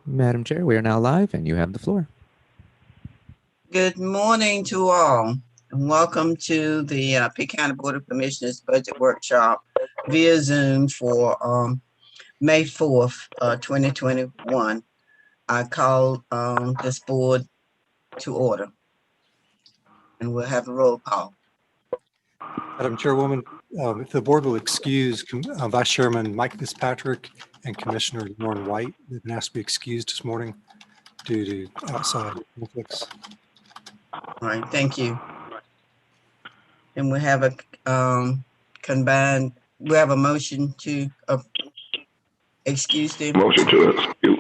Madam Chair, we are now live and you have the floor. Good morning to all, and welcome to the Pitt County Board of Commissioners Budget Workshop via Zoom for May 4th, 2021. I call this board to order, and we'll have a roll call. Madam Chairwoman, if the board will excuse Vice Chairman Mike Fitzpatrick and Commissioner Lauren White, they've been asked to be excused this morning due to outside conflicts. All right, thank you. And we have a we have a motion to excuse them. Motion to excuse.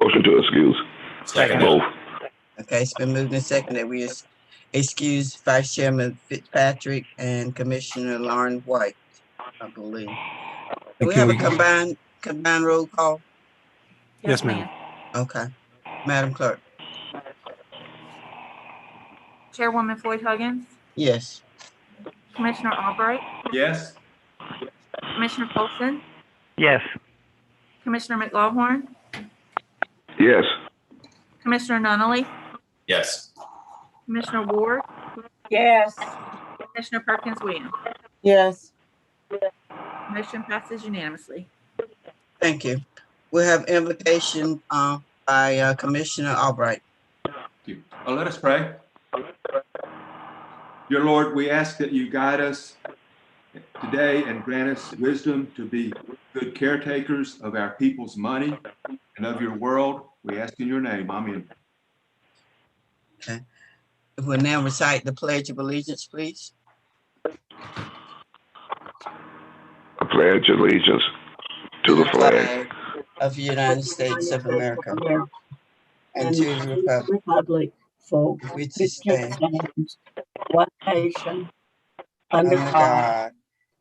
Motion to excuse. Second. Both. Okay, it's been moved and seconded that we excuse Vice Chairman Fitzpatrick and Commissioner Lauren White, I believe. Do we have a combined roll call? Yes, ma'am. Okay. Madam Clerk? Chairwoman Floyd Huggins, Yes. Commissioner Albright, Yes. Commissioner Colson, Yes. Commissioner McLaughlin, Yes. Commissioner Nunley, Yes. Commissioner Ward, Yes. Commissioner Perkins Williams. Yes. Motion passes unanimously. Thank you. We have invocation by Commissioner Albright. Thank you. Let us pray. Dear Lord, we ask that you guide us today and grant us wisdom to be good caretakers of our people's money and of your world. We ask in your name. Amen. Okay. We'll now recite the Pledge of Allegiance, please. I pledge allegiance to the flag of the United States of America and to the republic for which it stands, one nation, under God,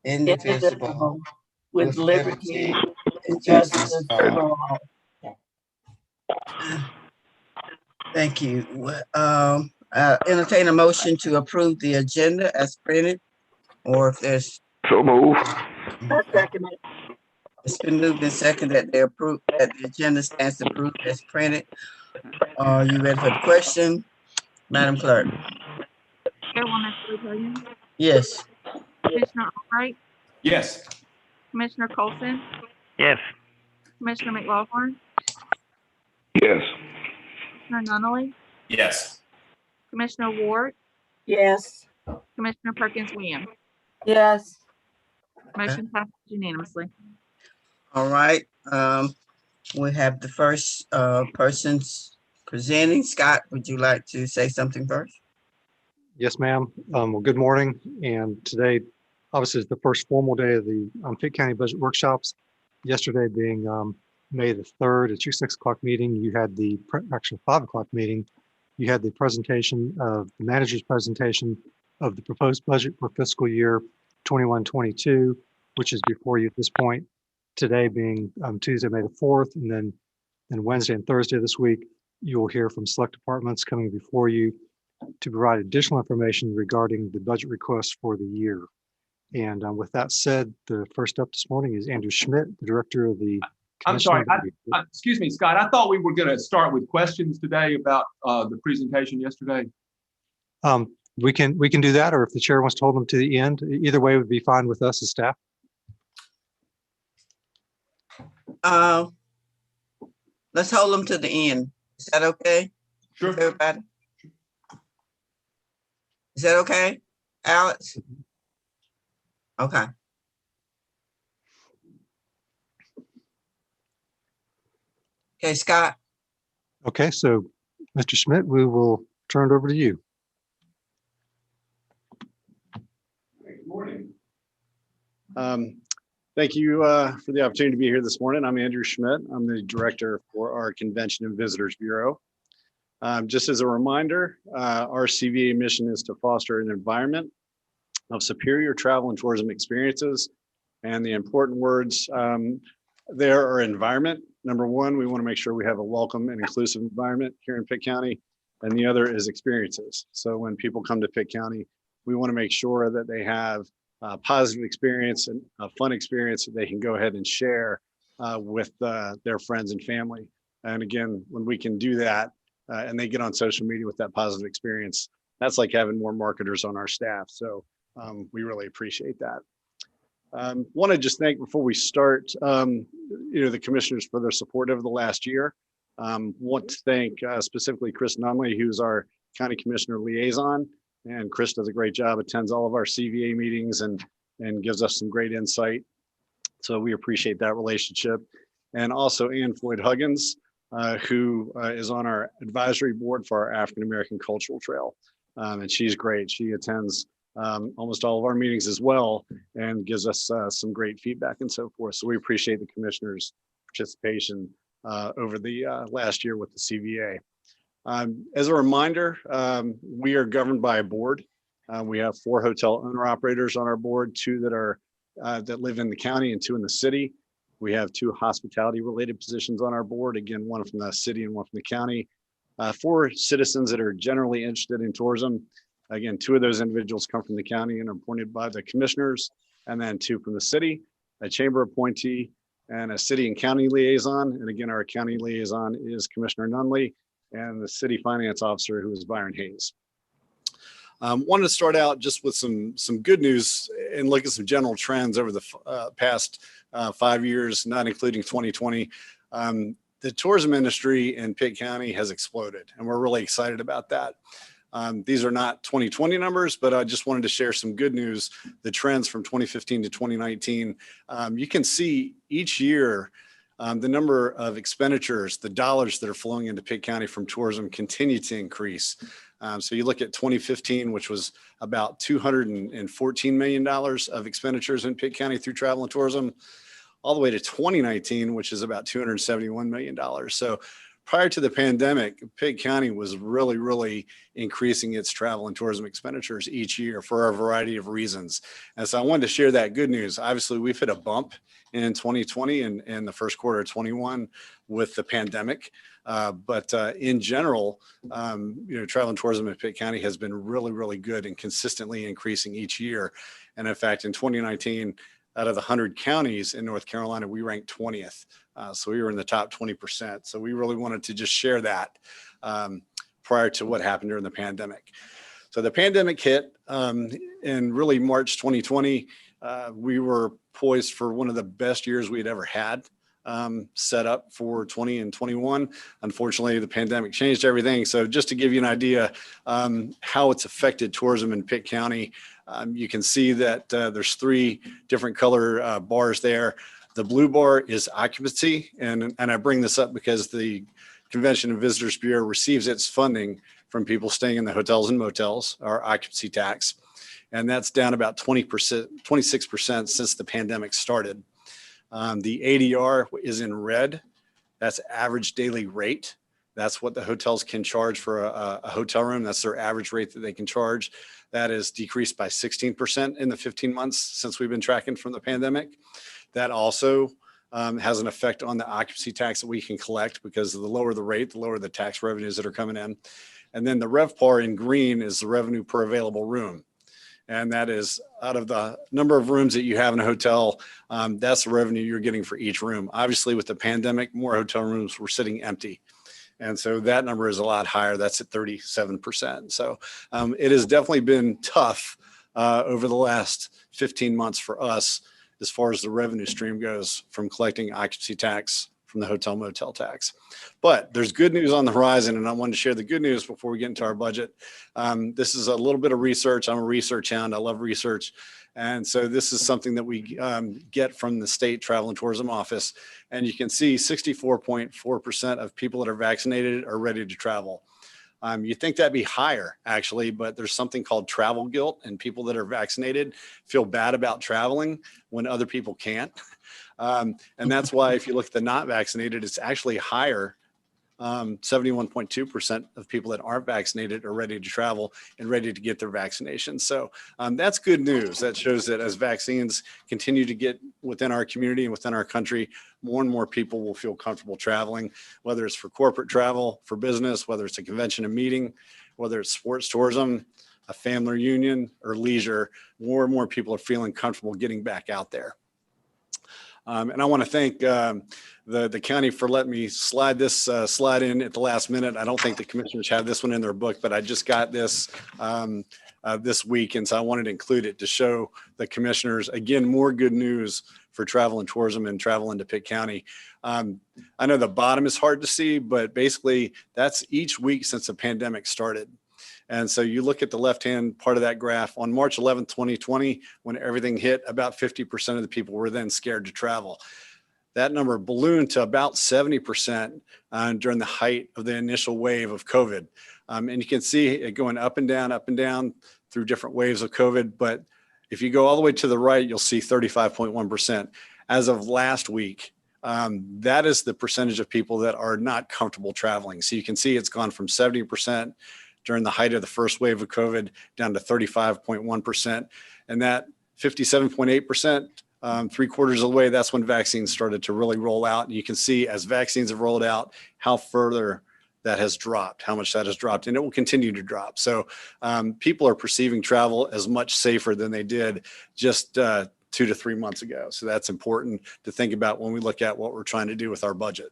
indivisible, with liberty and justice for all. all. Thank you. Entertain a motion to approve the agenda as printed, or if there's. So move. I second it. It's been moved and seconded that that the agenda stands approved as printed. Are you ready for the question, Madam Clerk? Chairwoman Floyd Huggins, Yes. Commissioner Albright, Yes. Commissioner Colson, Yes. Commissioner McLaughlin, Yes. Commissioner Nunley, Yes. Commissioner Ward, Yes. Commissioner Perkins Williams. Yes. Motion passes unanimously. All right. We have the first persons presenting. Scott, would you like to say something first? Yes, ma'am. Well, good morning. And today, obviously, is the first formal day of the Pitt County Budget Workshops. Yesterday being May the 3rd, at your 6 o'clock meeting, you had the actual 5 o'clock meeting. You had the presentation of the manager's presentation of the proposed budget for fiscal year 21-22, which is before you at this point. Today being Tuesday, May the 4th, and then Wednesday and Thursday this week, you will hear from select departments coming before you to provide additional information regarding the budget request for the year. And with that said, the first up this morning is Andrew Schmidt, the director of the. I'm sorry. Excuse me, Scott. I thought we were going to start with questions today about the presentation yesterday. We can do that, or if the chair wants to hold them to the end, either way would be fine with us as staff. Let's hold them to the end. Is that okay? Sure. With everybody? Is that okay, Alex? Okay. Okay, Scott. Okay, so Mr. Schmidt, we will turn it over to you. Good morning. Thank you for the opportunity to be here this morning. I'm Andrew Schmidt. I'm the director for our Convention and Visitors Bureau. Just as a reminder, our CVA mission is to foster an environment of superior travel and tourism experiences. And the important words there are environment. Number one, we want to make sure we have a welcome and inclusive environment here in Pitt County. And the other is experiences. So when people come to Pitt County, we want to make sure that they have a positive experience and a fun experience that they can go ahead and share with their friends and family. And again, when we can do that and they get on social media with that positive experience, that's like having more marketers on our staff. So we really appreciate that. Want to just thank, before we start, the commissioners for their support over the last year. Want to thank specifically Chris Nunley, who's our county commissioner liaison. And Chris does a great job, attends all of our CVA meetings and gives us some great insight. So we appreciate that relationship. And also Ann Floyd Huggins, who is on our advisory board for our African American Cultural Trail. And she's great. She attends almost all of our meetings as well and gives us some great feedback and so forth. So we appreciate the commissioners' participation over the last year with the CVA. As a reminder, we are governed by a board. We have 4 hotel owner operators on our board, 2 that live in the county and 2 in the city. We have 2 hospitality related positions on our board. Again, 1 from the city and 1 from the county. 4 citizens that are generally interested in tourism. Again, 2 of those individuals come from the county and are appointed by the commissioners, and then 2 from the city, a chamber appointee and a city and county liaison. And again, our county liaison is Commissioner Nunley, and the city finance officer, who is Byron Hayes. Wanted to start out just with some good news and look at some general trends over the past 5 years, not including 2020. The tourism industry in Pitt County has exploded, and we're really excited about that. These are not 2020 numbers, but I just wanted to share some good news, the trends from 2015 to 2019. You can see each year the number of expenditures, the dollars that are flowing into Pitt County from tourism continue to increase. So you look at 2015, which was about $214 million of expenditures in Pitt County through travel and tourism, all the way to 2019, which is about $271 million. So prior to the pandemic, Pitt County was really increasing its travel and tourism expenditures each year for a variety of reasons. And so I wanted to share that good news. Obviously, we've hit a bump in 2020 and the first quarter of 21 with the pandemic. But in general, travel and tourism in Pitt County has been really good and consistently increasing each year. And in fact, in 2019, out of the 100 counties in North Carolina, we ranked 20th. So we were in the top 20%. So we really wanted to just share that prior to what happened during the pandemic. So the pandemic hit in really March 2020. We were poised for one of the best years we had ever had set up for 20 and 21. Unfortunately, the pandemic changed everything. So just to give you an idea how it's affected tourism in Pitt County, you can see that there's 3 different color bars there. The blue bar is occupancy. And I bring this up because the Convention and Visitors Bureau receives its funding from people staying in the hotels and motels, our occupancy tax. And that's down about 26% since the pandemic started. The ADR is in red. That's average daily rate. That's what the hotels can charge for a hotel room. That's their average rate that they can charge. That is decreased by 16% in the 15 months since we've been tracking from the pandemic. That also has an effect on the occupancy tax that we can collect, because the lower the rate, the lower the tax revenues that are coming in. And then the RevPAR in green is the revenue per available room. And that is out of the number of rooms that you have in a hotel, that's the revenue you're getting for each room. Obviously, with the pandemic, more hotel rooms were sitting empty. And so that number is a lot higher. That's at 37%. So it has definitely been tough over the last 15 months for us as far as the revenue stream goes from collecting occupancy tax from the hotel motel tax. But there's good news on the horizon, and I wanted to share the good news before we get into our budget. This is a little bit of research. I'm a research hound. I love research. And so this is something that we get from the state travel and tourism office. And you can see 64.4% of people that are vaccinated are ready to travel. You think that'd be higher actually, but there's something called travel guilt, and people that are vaccinated feel bad about traveling when other people can't. And that's why if you look at the not vaccinated, it's actually higher. 71.2% of people that aren't vaccinated are ready to travel and ready to get their vaccination. So that's good news. That shows that as vaccines continue to get within our community and within our country, more and more people will feel comfortable traveling, whether it's for corporate travel, for business, whether it's a convention and meeting, whether it's sports tourism, a family reunion, or leisure. More and more people are feeling comfortable getting back out there. And I want to thank the county for letting me slide this slide in at the last minute. I don't think the commissioners have this one in their book, but I just got this this week. And so I wanted to include it to show the commissioners, again, more good news for travel and tourism and travel into Pitt County. I know the bottom is hard to see, but basically that's each week since the pandemic started. And so you look at the left-hand part of that graph on March 11th, 2020, when everything hit, about 50% of the people were then scared to travel. That number ballooned to about 70% during the height of the initial wave of COVID. And you can see it going up and down through different waves of COVID. But if you go all the way to the right, you'll see 35.1%. As of last week, that is the percentage of people that are not comfortable traveling. So you can see it's gone from 70% during the height of the first wave of COVID down to 35.1%. And that 57.8%, 3/4 of the way, that's when vaccines started to really roll out. And you can see as vaccines have rolled out, how further that has dropped, how much that has dropped, and it will continue to drop. So people are perceiving travel as much safer than they did just 2 to 3 months ago. So that's important to think about when we look at what we're trying to do with our budget.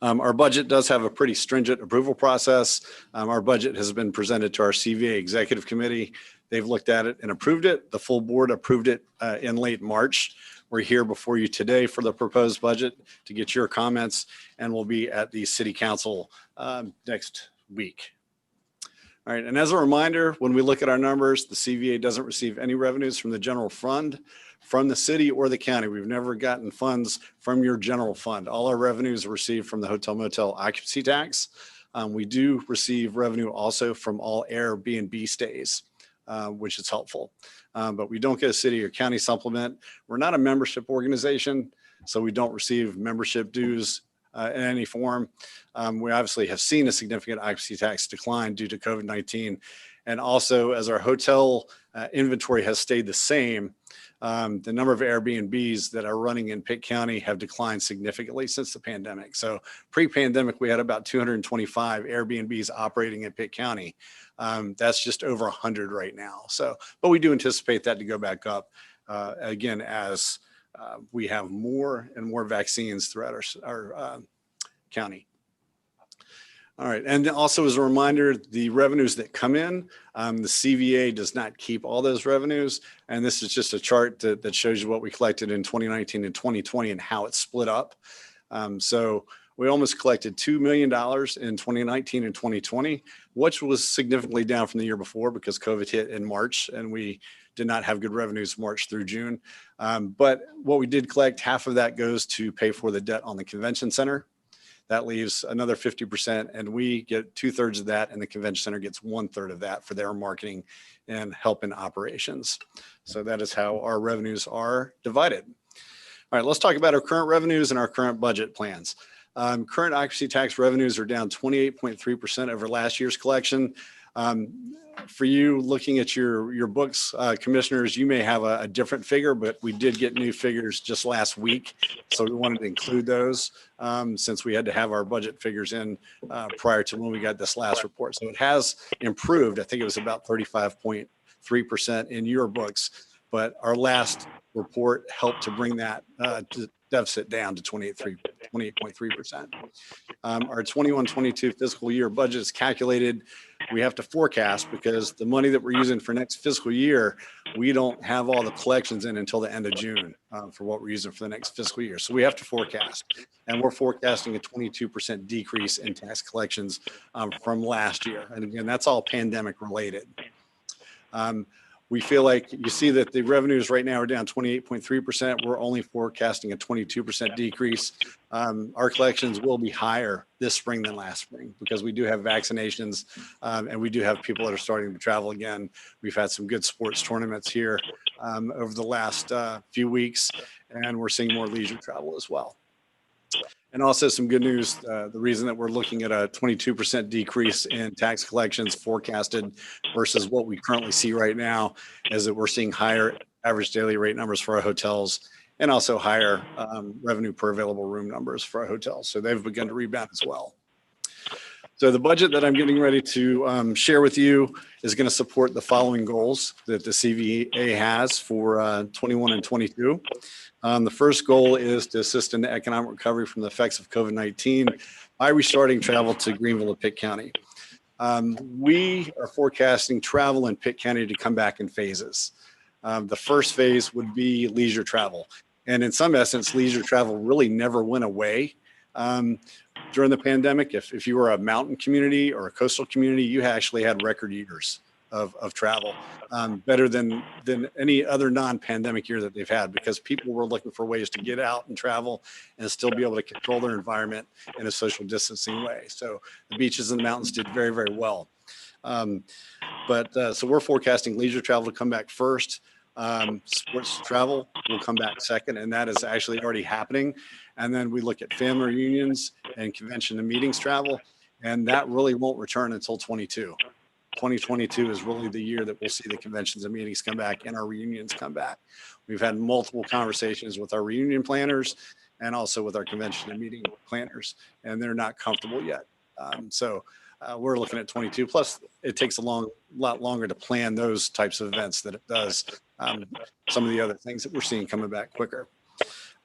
Our budget does have a pretty stringent approval process. Our budget has been presented to our CVA Executive Committee. They've looked at it and approved it. The full board approved it in late March. We're here before you today for the proposed budget to get your comments, and we'll be at the City Council next week. All right, and as a reminder, when we look at our numbers, the CVA doesn't receive any revenues from the general fund, from the city or the county. We've never gotten funds from your general fund. All our revenues are received from the hotel motel occupancy tax. We do receive revenue also from all Airbnb stays, which is helpful. But we don't get a city or county supplement. We're not a membership organization, so we don't receive membership dues in any form. We obviously have seen a significant occupancy tax decline due to COVID-19. And also, as our hotel inventory has stayed the same, the number of Airbnbs that are running in Pitt County have declined significantly since the pandemic. So pre-pandemic, we had about 225 Airbnbs operating in Pitt County. That's just over 100 right now. So, but we do anticipate that to go back up again as we have more and more vaccines throughout our county. All right, and also as a reminder, the revenues that come in, the CVA does not keep all those revenues. And this is just a chart that shows you what we collected in 2019 and 2020 and how it's split up. So we almost collected $2 million in 2019 and 2020, which was significantly down from the year before because COVID hit in March and we did not have good revenues March through June. But what we did collect, half of that goes to pay for the debt on the convention center. That leaves another 50%, and we get 2/3 of that, and the convention center gets 1/3 of that for their marketing and help in operations. So that is how our revenues are divided. All right, let's talk about our current revenues and our current budget plans. Current occupancy tax revenues are down 28.3% over last year's collection. For you looking at your books, commissioners, you may have a different figure, but we did get new figures just last week. So we wanted to include those since we had to have our budget figures in prior to when we got this last report. So it has improved. I think it was about 35.3% in your books, but our last report helped to bring that deficit down to 28.3%. Our 21-22 fiscal year budget is calculated. We have to forecast because the money that we're using for next fiscal year, we don't have all the collections in until the end of June for what we're using for the next fiscal year. So we have to forecast, and we're forecasting a 22% decrease in tax collections from last year. And again, that's all pandemic related. We feel like you see that the revenues right now are down 28.3%. We're only forecasting a 22% decrease. Our collections will be higher this spring than last spring because we do have vaccinations and we do have people that are starting to travel again. We've had some good sports tournaments here over the last few weeks, and we're seeing more leisure travel as well. And also some good news, the reason that we're looking at a 22% decrease in tax collections forecasted versus what we currently see right now is that we're seeing higher average daily rate numbers for our hotels and also higher revenue per available room numbers for our hotels. So they've begun to rebound as well. So the budget that I'm getting ready to share with you is going to support the following goals that the CVA has for 21 and 22. The first goal is to assist in the economic recovery from the effects of COVID-19 by restarting travel to Greenville and Pitt County. We are forecasting travel in Pitt County to come back in phases. The first phase would be leisure travel. And in some essence, leisure travel really never went away. During the pandemic, if you were a mountain community or a coastal community, you actually had record years of travel, better than any other non-pandemic year that they've had, because people were looking for ways to get out and travel and still be able to control their environment in a social distancing way. So the beaches and the mountains did very, very well. So we're forecasting leisure travel to come back first. Sports travel will come back second, and that is actually already happening. And then we look at family reunions and convention and meetings travel, and that really won't return until 22. 2022 is really the year that we'll see the conventions and meetings come back and our reunions come back. We've had multiple conversations with our reunion planners and also with our convention and meeting planners, and they're not comfortable yet. We're looking at 22. Plus, it takes a lot longer to plan those types of events than it does some of the other things that we're seeing coming back quicker.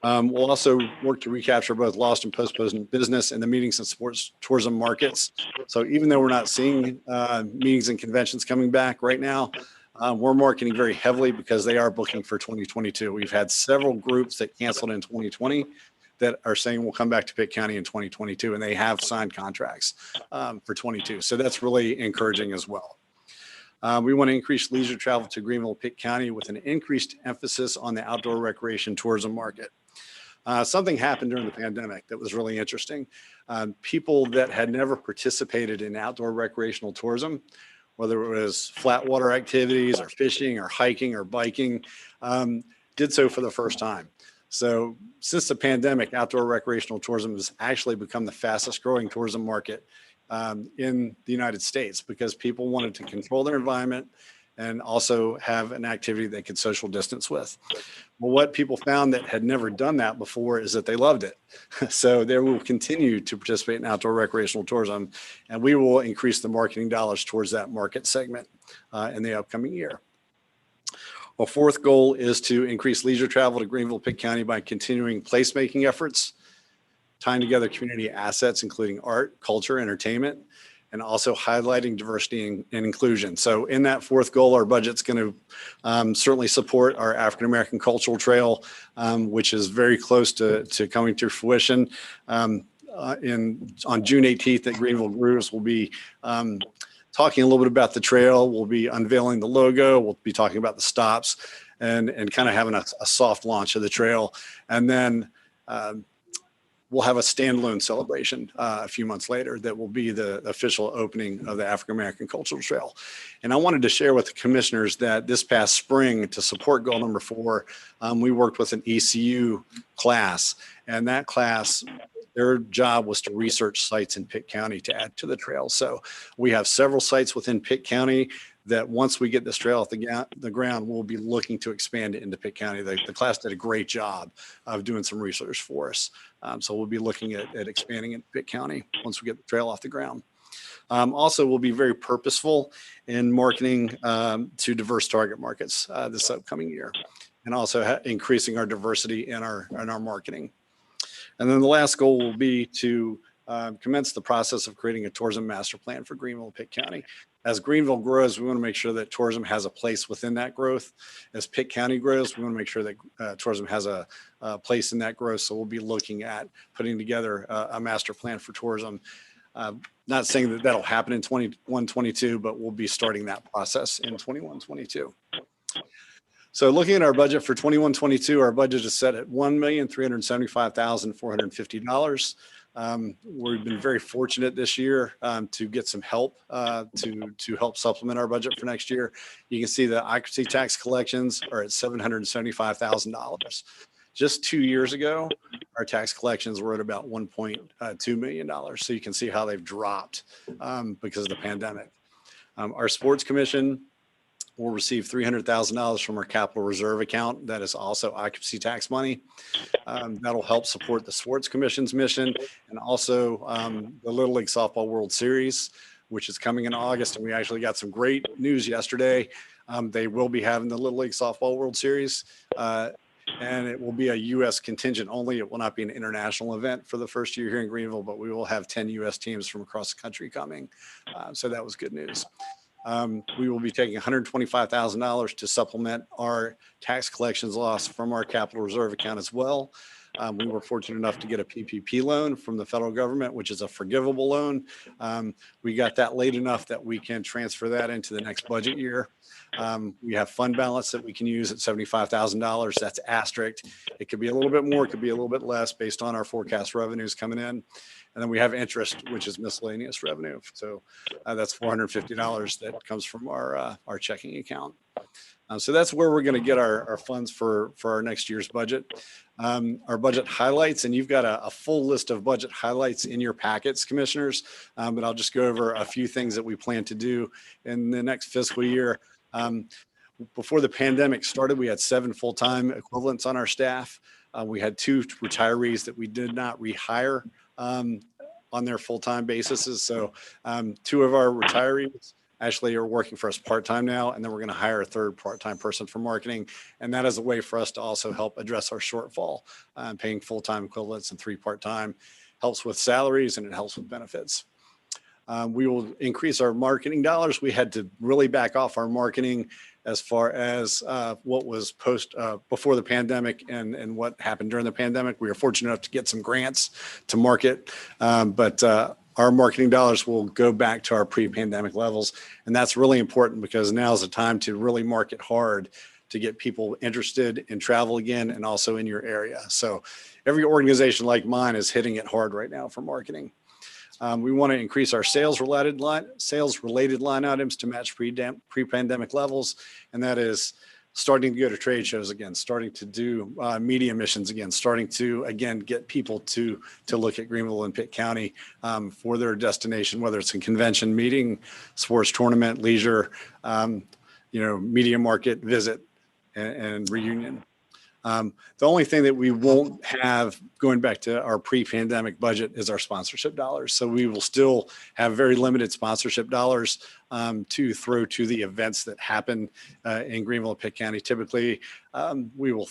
We'll also work to recapture both lost and postponed business in the meetings and sports tourism markets. So even though we're not seeing meetings and conventions coming back right now, we're marketing very heavily because they are booking for 2022. We've had several groups that canceled in 2020 that are saying we'll come back to Pitt County in 2022, and they have signed contracts for 22. So that's really encouraging as well. We want to increase leisure travel to Greenville, Pitt County with an increased emphasis on the outdoor recreation tourism market. Something happened during the pandemic that was really interesting. People that had never participated in outdoor recreational tourism, whether it was flat water activities or fishing or hiking or biking, did so for the first time. So since the pandemic, outdoor recreational tourism has actually become the fastest growing tourism market in the United States because people wanted to control their environment and also have an activity they could social distance with. Well, what people found that had never done that before is that they loved it. So they will continue to participate in outdoor recreational tourism, and we will increase the marketing dollars towards that market segment in the upcoming year. Our fourth goal is to increase leisure travel to Greenville, Pitt County by continuing placemaking efforts, tying together community assets, including art, culture, entertainment, and also highlighting diversity and inclusion. So in that fourth goal, our budget's going to certainly support our African American Cultural Trail, which is very close to coming to fruition. On June 18th at Greenville Grooves, we'll be talking a little bit about the trail. We'll be unveiling the logo. We'll be talking about the stops and kind of having a soft launch of the trail. And then we'll have a standalone celebration a few months later that will be the official opening of the African American Cultural Trail. And I wanted to share with the commissioners that this past spring, to support goal number 4, we worked with an ECU class, and that class, their job was to research sites in Pitt County to add to the trail. So we have several sites within Pitt County that once we get this trail off the ground, we'll be looking to expand it into Pitt County. The class did a great job of doing some research for us. So we'll be looking at expanding in Pitt County once we get the trail off the ground. Also, we'll be very purposeful in marketing to diverse target markets this upcoming year, and also increasing our diversity in our marketing. And then the last goal will be to commence the process of creating a tourism master plan for Greenville and Pitt County. As Greenville grows, we want to make sure that tourism has a place within that growth. As Pitt County grows, we want to make sure that tourism has a place in that growth. So we'll be looking at putting together a master plan for tourism. Not saying that that'll happen in 21-22, but we'll be starting that process in 21-22. So looking at our budget for 21-22, our budget is set at $1,375,450. We've been very fortunate this year to get some help to help supplement our budget for next year. You can see the occupancy tax collections are at $775,000. Just 2 years ago, our tax collections were at about $1.2 million. So you can see how they've dropped because of the pandemic. Our sports commission will receive $300,000 from our capital reserve account. That is also occupancy tax money. That'll help support the sports commission's mission and also the Little League Softball World Series, which is coming in August. And we actually got some great news yesterday. They will be having the Little League Softball World Series. And it will be a U.S. contingent only. It will not be an international event for the first year here in Greenville, but we will have 10 U.S. teams from across the country coming. So that was good news. We will be taking $125,000 to supplement our tax collections loss from our capital reserve account as well. We were fortunate enough to get a PPP loan from the federal government, which is a forgivable loan. We got that late enough that we can transfer that into the next budget year. We have fund balance that we can use at $75,000. That's asterisked. It could be a little bit more, it could be a little bit less based on our forecast revenues coming in. And then we have interest, which is miscellaneous revenue. So that's $450 that comes from our checking account. So that's where we're going to get our funds for our next year's budget. Our budget highlights, and you've got a full list of budget highlights in your packets, commissioners, but I'll just go over a few things that we plan to do in the next fiscal year. Before the pandemic started, we had 7 full-time equivalents on our staff. We had 2 retirees that we did not rehire on their full-time basis. So 2 of our retirees actually are working for us part-time now, and then we're going to hire a 3rd part-time person for marketing. And that is a way for us to also help address our shortfall. Paying full-time equivalents and 3 part-time helps with salaries and it helps with benefits. We will increase our marketing dollars. We had to really back off our marketing as far as what was before the pandemic and what happened during the pandemic. We were fortunate enough to get some grants to market, but our marketing dollars will go back to our pre-pandemic levels. And that's really important because now is the time to really market hard to get people interested in travel again and also in your area. So every organization like mine is hitting it hard right now for marketing. We want to increase our sales-related line items to match pre-pandemic levels, and that is starting to go to trade shows again, starting to do media missions again, starting to, again, get people to look at Greenville and Pitt County for their destination, whether it's a convention, meeting, sports tournament, leisure, media market visit and reunion. The only thing that we won't have going back to our pre-pandemic budget is our sponsorship dollars. So we will still have very limited sponsorship dollars to throw to the events that happen in Greenville and Pitt County. Typically, we will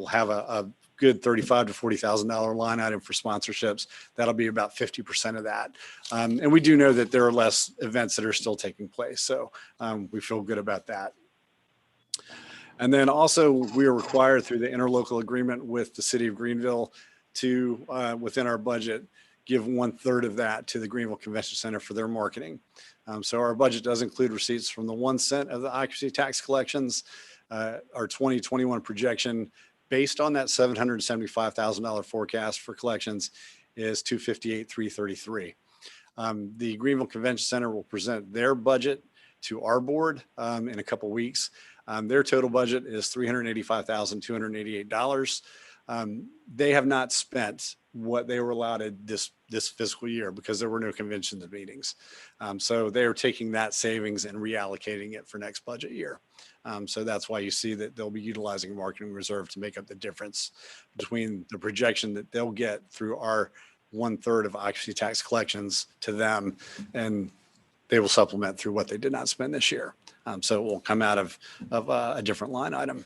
have a good $35,000 to $40,000 line item for sponsorships. That'll be about 50% of that. And we do know that there are less events that are still taking place. So we feel good about that. And then also we are required through the interlocal agreement with the city of Greenville to, within our budget, give 1/3 of that to the Greenville Convention Center for their marketing. So our budget does include receipts from the 1 cent of the occupancy tax collections. Our 2021 projection based on that $775,000 forecast for collections is $258,333. The Greenville Convention Center will present their budget to our board in a couple weeks. Their total budget is $385,288. They have not spent what they were allotted this fiscal year because there were no conventions and meetings. So they are taking that savings and reallocating it for next budget year. So that's why you see that they'll be utilizing a marketing reserve to make up the difference between the projection that they'll get through our 1/3 of occupancy tax collections to them, and they will supplement through what they did not spend this year. So it will come out of a different line item.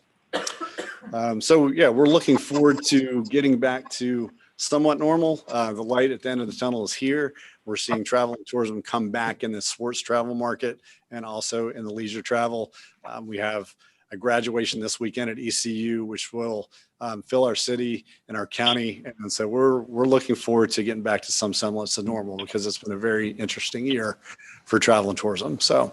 So yeah, we're looking forward to getting back to somewhat normal. The light at the end of the tunnel is here. We're seeing travel and tourism come back in the sports travel market and also in the leisure travel. We have a graduation this weekend at ECU, which will fill our city and our county. And so we're looking forward to getting back to some semblance of normal, because it's been a very interesting year for travel and tourism. So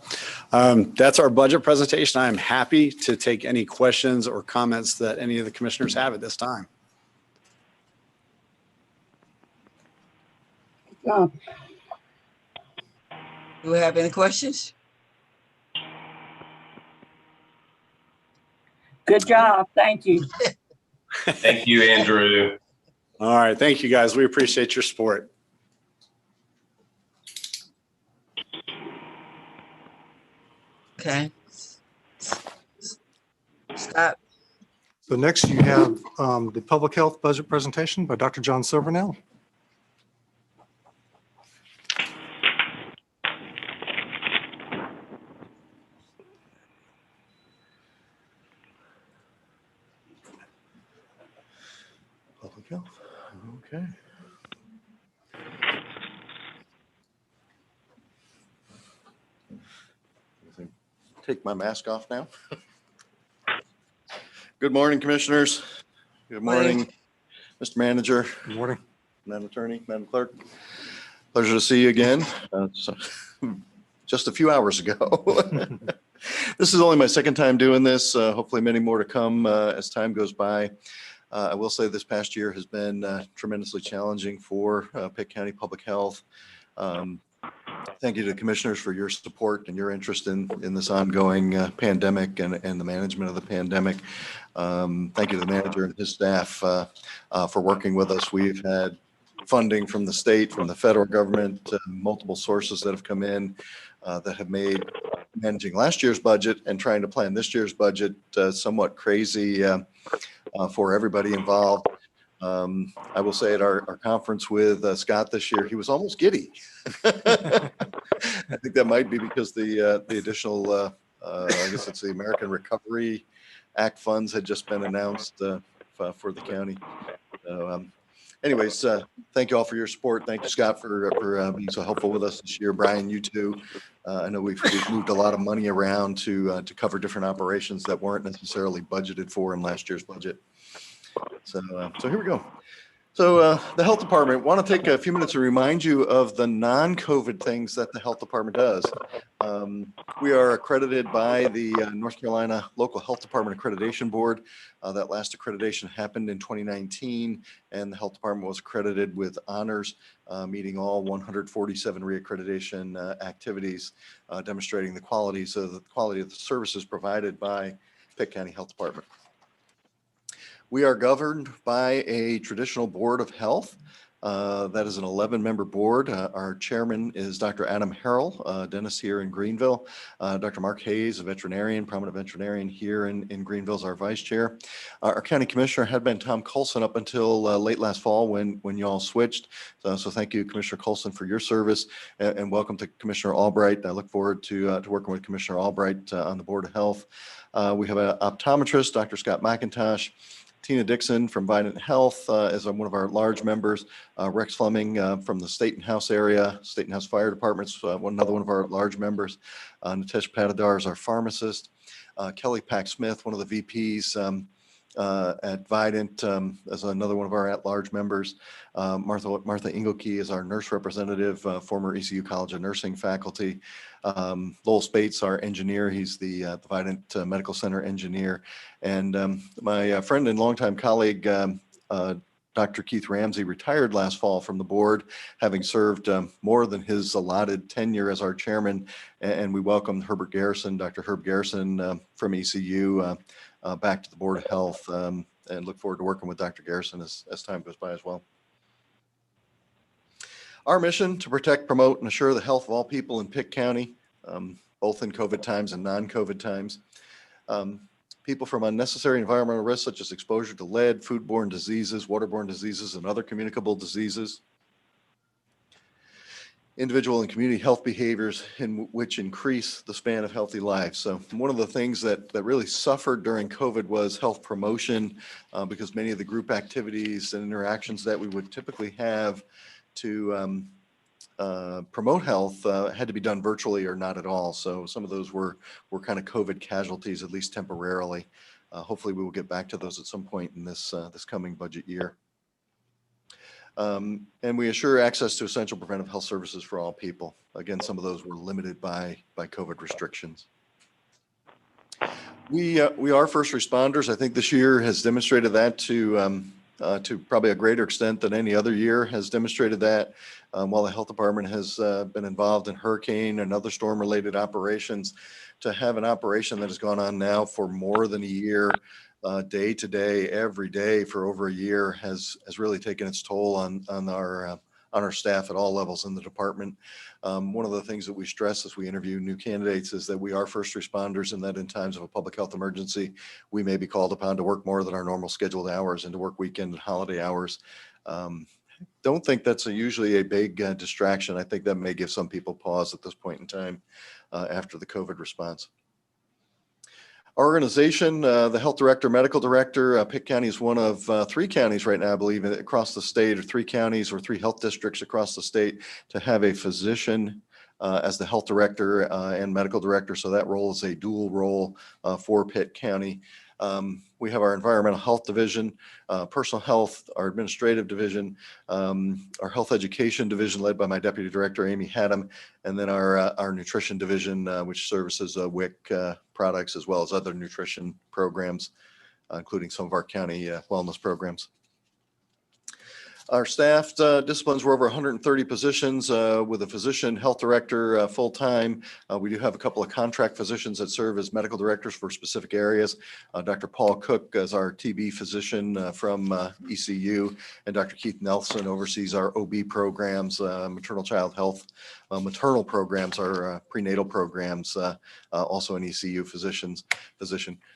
that's our budget presentation. I am happy to take any questions or comments that any of the commissioners have at this time. Oh, Do we have any questions? good job. Thank you. Thank you, Andrew. All right. Thank you, guys. We appreciate your support. Okay. Scott, So next you have the public health budget presentation by Dr. John Silvernail. Public health. Okay. Take my mask off now. Good morning, commissioners. Good morning, Mr. Manager, Good morning. Madam Attorney, Madam Clerk. Pleasure to see you again. Just a few hours ago. This is only my second time doing this. Hopefully many more to come as time goes by. I will say this past year has been tremendously challenging for Pitt County Public Health. Thank you to the commissioners for your support and your interest in this ongoing pandemic and the management of the pandemic. Thank you to the manager and his staff for working with us. We've had funding from the state, from the federal government, multiple sources that have come in that have made managing last year's budget and trying to plan this year's budget somewhat crazy for everybody involved. I will say at our conference with Scott this year, he was almost giddy. I think that might be because the additional, I guess it's the American Recovery Act funds had just been announced for the county. So, anyways, thank you all for your support. Thank you, Scott, for being so helpful with us this year. Brian, you too. I know we've moved a lot of money around to cover different operations that weren't necessarily budgeted for in last year's budget. So here we go. So the health department, want to take a few minutes to remind you of the non-COVID things that the health department does. We are accredited by the North Carolina Local Health Department Accreditation Board. That last accreditation happened in 2019, and the health department was accredited with honors, meeting all 147 reaccreditation activities, demonstrating the quality of the services provided by Pitt County Health Department. We are governed by a traditional board of health. That is an 11-member board. Our chairman is Dr. Adam Harrell, dentist here in Greenville. Dr. Mark Hayes, a veterinarian, prominent veterinarian here in Greenville, is our vice chair. Our county commissioner had been Tom Colson up until late last fall when you all switched. So thank you, Commissioner Colson, for your service, and welcome to Commissioner Albright. I look forward to working with Commissioner Albright on the Board of Health. We have an optometrist, Dr. Scott McIntosh. Tina Dixon from Vidant Health is one of our large members. Rex Fleming from the State and House area, State and House Fire Departments, another one of our large members. Nitesh Patadar is our pharmacist. Kelly Pack-Smith, one of the VPs at Vidant, is another one of our at-large members. Martha Engelke is our nurse representative, former ECU College of Nursing faculty. Lowell Spates, our engineer, he's the Vidant Medical Center engineer. And my friend and longtime colleague, Dr. Keith Ramsey, retired last fall from the board, having served more than his allotted tenure as our chairman. And we welcomed Herbert Garrison, Dr. Herb Garrison from ECU, back to the Board of Health, and look forward to working with Dr. Garrison as time goes by as well. Our mission: to protect, promote, and assure the health of all people in Pitt County, both in COVID times and non-COVID times. People from unnecessary environmental risks such as exposure to lead, foodborne diseases, waterborne diseases, and other communicable diseases. Individual and community health behaviors in which increase the span of healthy lives. So one of the things that really suffered during COVID was health promotion, because many of the group activities and interactions that we would typically have to promote health had to be done virtually or not at all. So some of those were kind of COVID casualties, at least temporarily. Hopefully we will get back to those at some point in this coming budget year. And we assure access to essential preventive health services for all people. Again, some of those were limited by COVID restrictions. We are first responders. I think this year has demonstrated that to probably a greater extent than any other year has demonstrated that. While the health department has been involved in hurricane and other storm-related operations, to have an operation that has gone on now for more than a year, day to day, every day for over a year, has really taken its toll on our staff at all levels in the department. One of the things that we stress as we interview new candidates is that we are first responders, and that in times of a public health emergency, we may be called upon to work more than our normal scheduled hours and to work weekend and holiday hours. Don't think that's usually a big distraction. I think that may give some people pause at this point in time after the COVID response. Our organization, the health director, medical director, Pitt County is one of 3 counties right now, I believe, across the state, or 3 counties or 3 health districts across the state to have a physician as the health director and medical director. So that role is a dual role for Pitt County. We have our environmental health division, personal health, our administrative division, our health education division led by my deputy director, Amy Haddam, and then our nutrition division, which services WIC products as well as other nutrition programs, including some of our county wellness programs. Our staff disciplines were over 130 positions with a physician, health director full-time. We do have a couple of contract physicians that serve as medical directors for specific areas. Dr. Paul Cook is our TB physician from ECU, and Dr. Keith Nelson oversees our OB programs, maternal child health, maternal programs, our prenatal programs, also an ECU physician.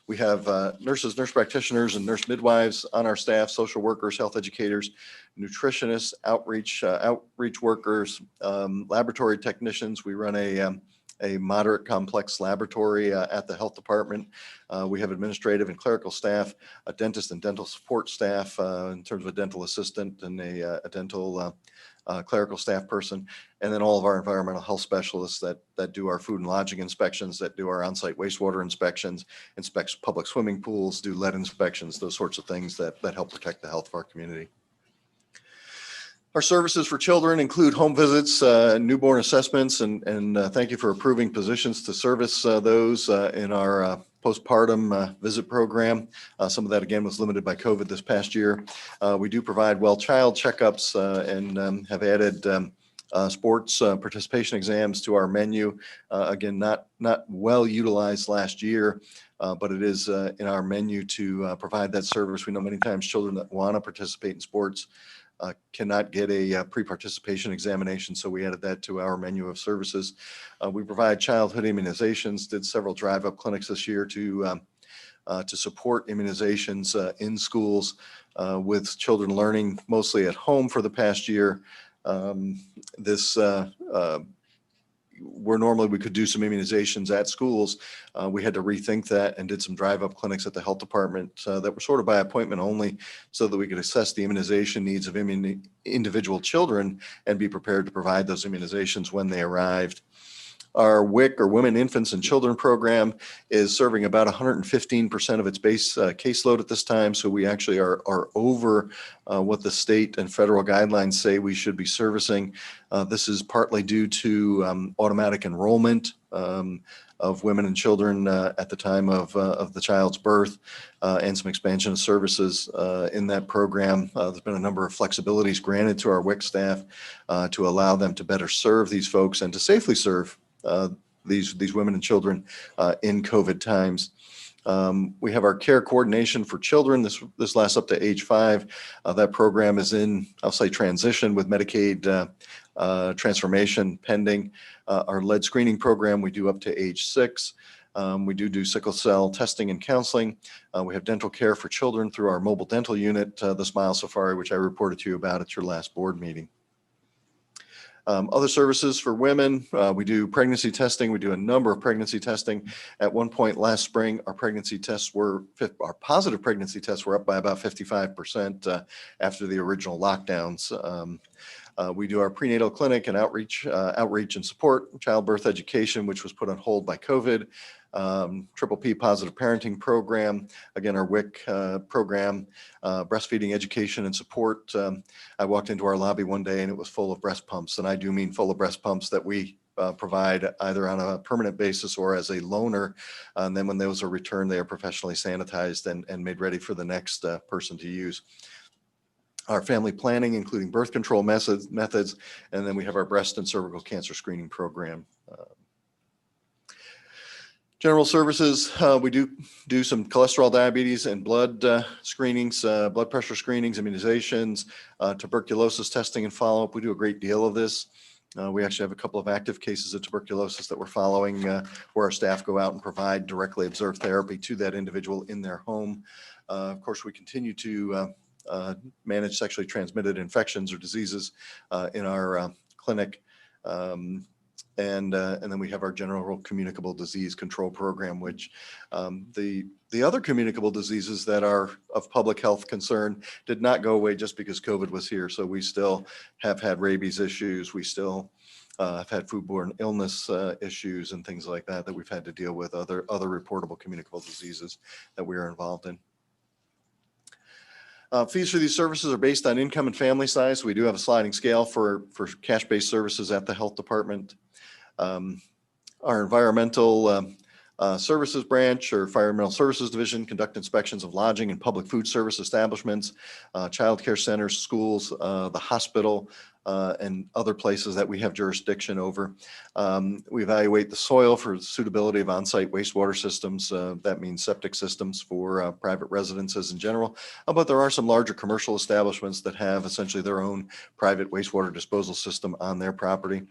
We have nurses, nurse practitioners, and nurse midwives on our staff, social workers, health educators, nutritionists, outreach workers, laboratory technicians. We run a moderate complex laboratory at the health department. We have administrative and clerical staff, a dentist and dental support staff in terms of a dental assistant and a dental clerical staff person, and then all of our environmental health specialists that do our food and lodging inspections, that do our on-site wastewater inspections, inspect public swimming pools, do lead inspections, those sorts of things that help protect the health of our community. Our services for children include home visits, newborn assessments, and thank you for approving positions to service those in our postpartum visit program. Some of that, again, was limited by COVID this past year. We do provide well child checkups and have added sports participation exams to our menu. Again, not well utilized last year, but it is in our menu to provide that service. We know many times children that want to participate in sports cannot get a pre-participation examination, so we added that to our menu of services. We provide childhood immunizations, did several drive-up clinics this year to support immunizations in schools with children learning mostly at home for the past year. Where normally we could do some immunizations at schools, we had to rethink that and did some drive-up clinics at the health department that were sort of by appointment only, so that we could assess the immunization needs of individual children and be prepared to provide those immunizations when they arrived. Our WIC, or Women, Infants, and Children program, is serving about 115% of its base caseload at this time. So we actually are over what the state and federal guidelines say we should be servicing. This is partly due to automatic enrollment of women and children at the time of the child's birth, and some expansion of services in that program. There's been a number of flexibilities granted to our WIC staff to allow them to better serve these folks and to safely serve these women and children in COVID times. We have our care coordination for children. This lasts up to age 5. That program is in, I'll say, transition with Medicaid transformation pending. Our lead screening program we do up to age 6. We do sickle cell testing and counseling. We have dental care for children through our mobile dental unit, the Smile Safari, which I reported to you about at your last board meeting. Other services for women, we do pregnancy testing. We do a number of pregnancy testing. At one point last spring, our positive pregnancy tests were up by about 55% after the original lockdowns. We do our prenatal clinic and outreach and support, childbirth education, which was put on hold by COVID, triple P positive parenting program, again, our WIC program, breastfeeding education and support. I walked into our lobby one day and it was full of breast pumps, and I do mean full of breast pumps that we provide either on a permanent basis or as a loaner. And then when those are returned, they are professionally sanitized and made ready for the next person to use. Our family planning, including birth control methods, and then we have our breast and cervical cancer screening program. General services, we do some cholesterol, diabetes, and blood screenings, blood pressure screenings, immunizations, tuberculosis testing and follow-up. We do a great deal of this. We actually have a couple of active cases of tuberculosis that we're following, where our staff go out and provide directly observed therapy to that individual in their home. Of course, we continue to manage sexually transmitted infections or diseases in our clinic. And then we have our general communicable disease control program, which the other communicable diseases that are of public health concern did not go away just because COVID was here. So we still have had rabies issues. We still have had foodborne illness issues and things like that we've had to deal with, other reportable communicable diseases that we are involved in. Fees for these services are based on income and family size. We do have a sliding scale for cash-based services at the health department. Our environmental services branch or environmental services division conduct inspections of lodging and public food service establishments, child care centers, schools, the hospital, and other places that we have jurisdiction over. We evaluate the soil for suitability of on-site wastewater systems. That means septic systems for private residences in general. But there are some larger commercial establishments that have essentially their own private wastewater disposal system on their property.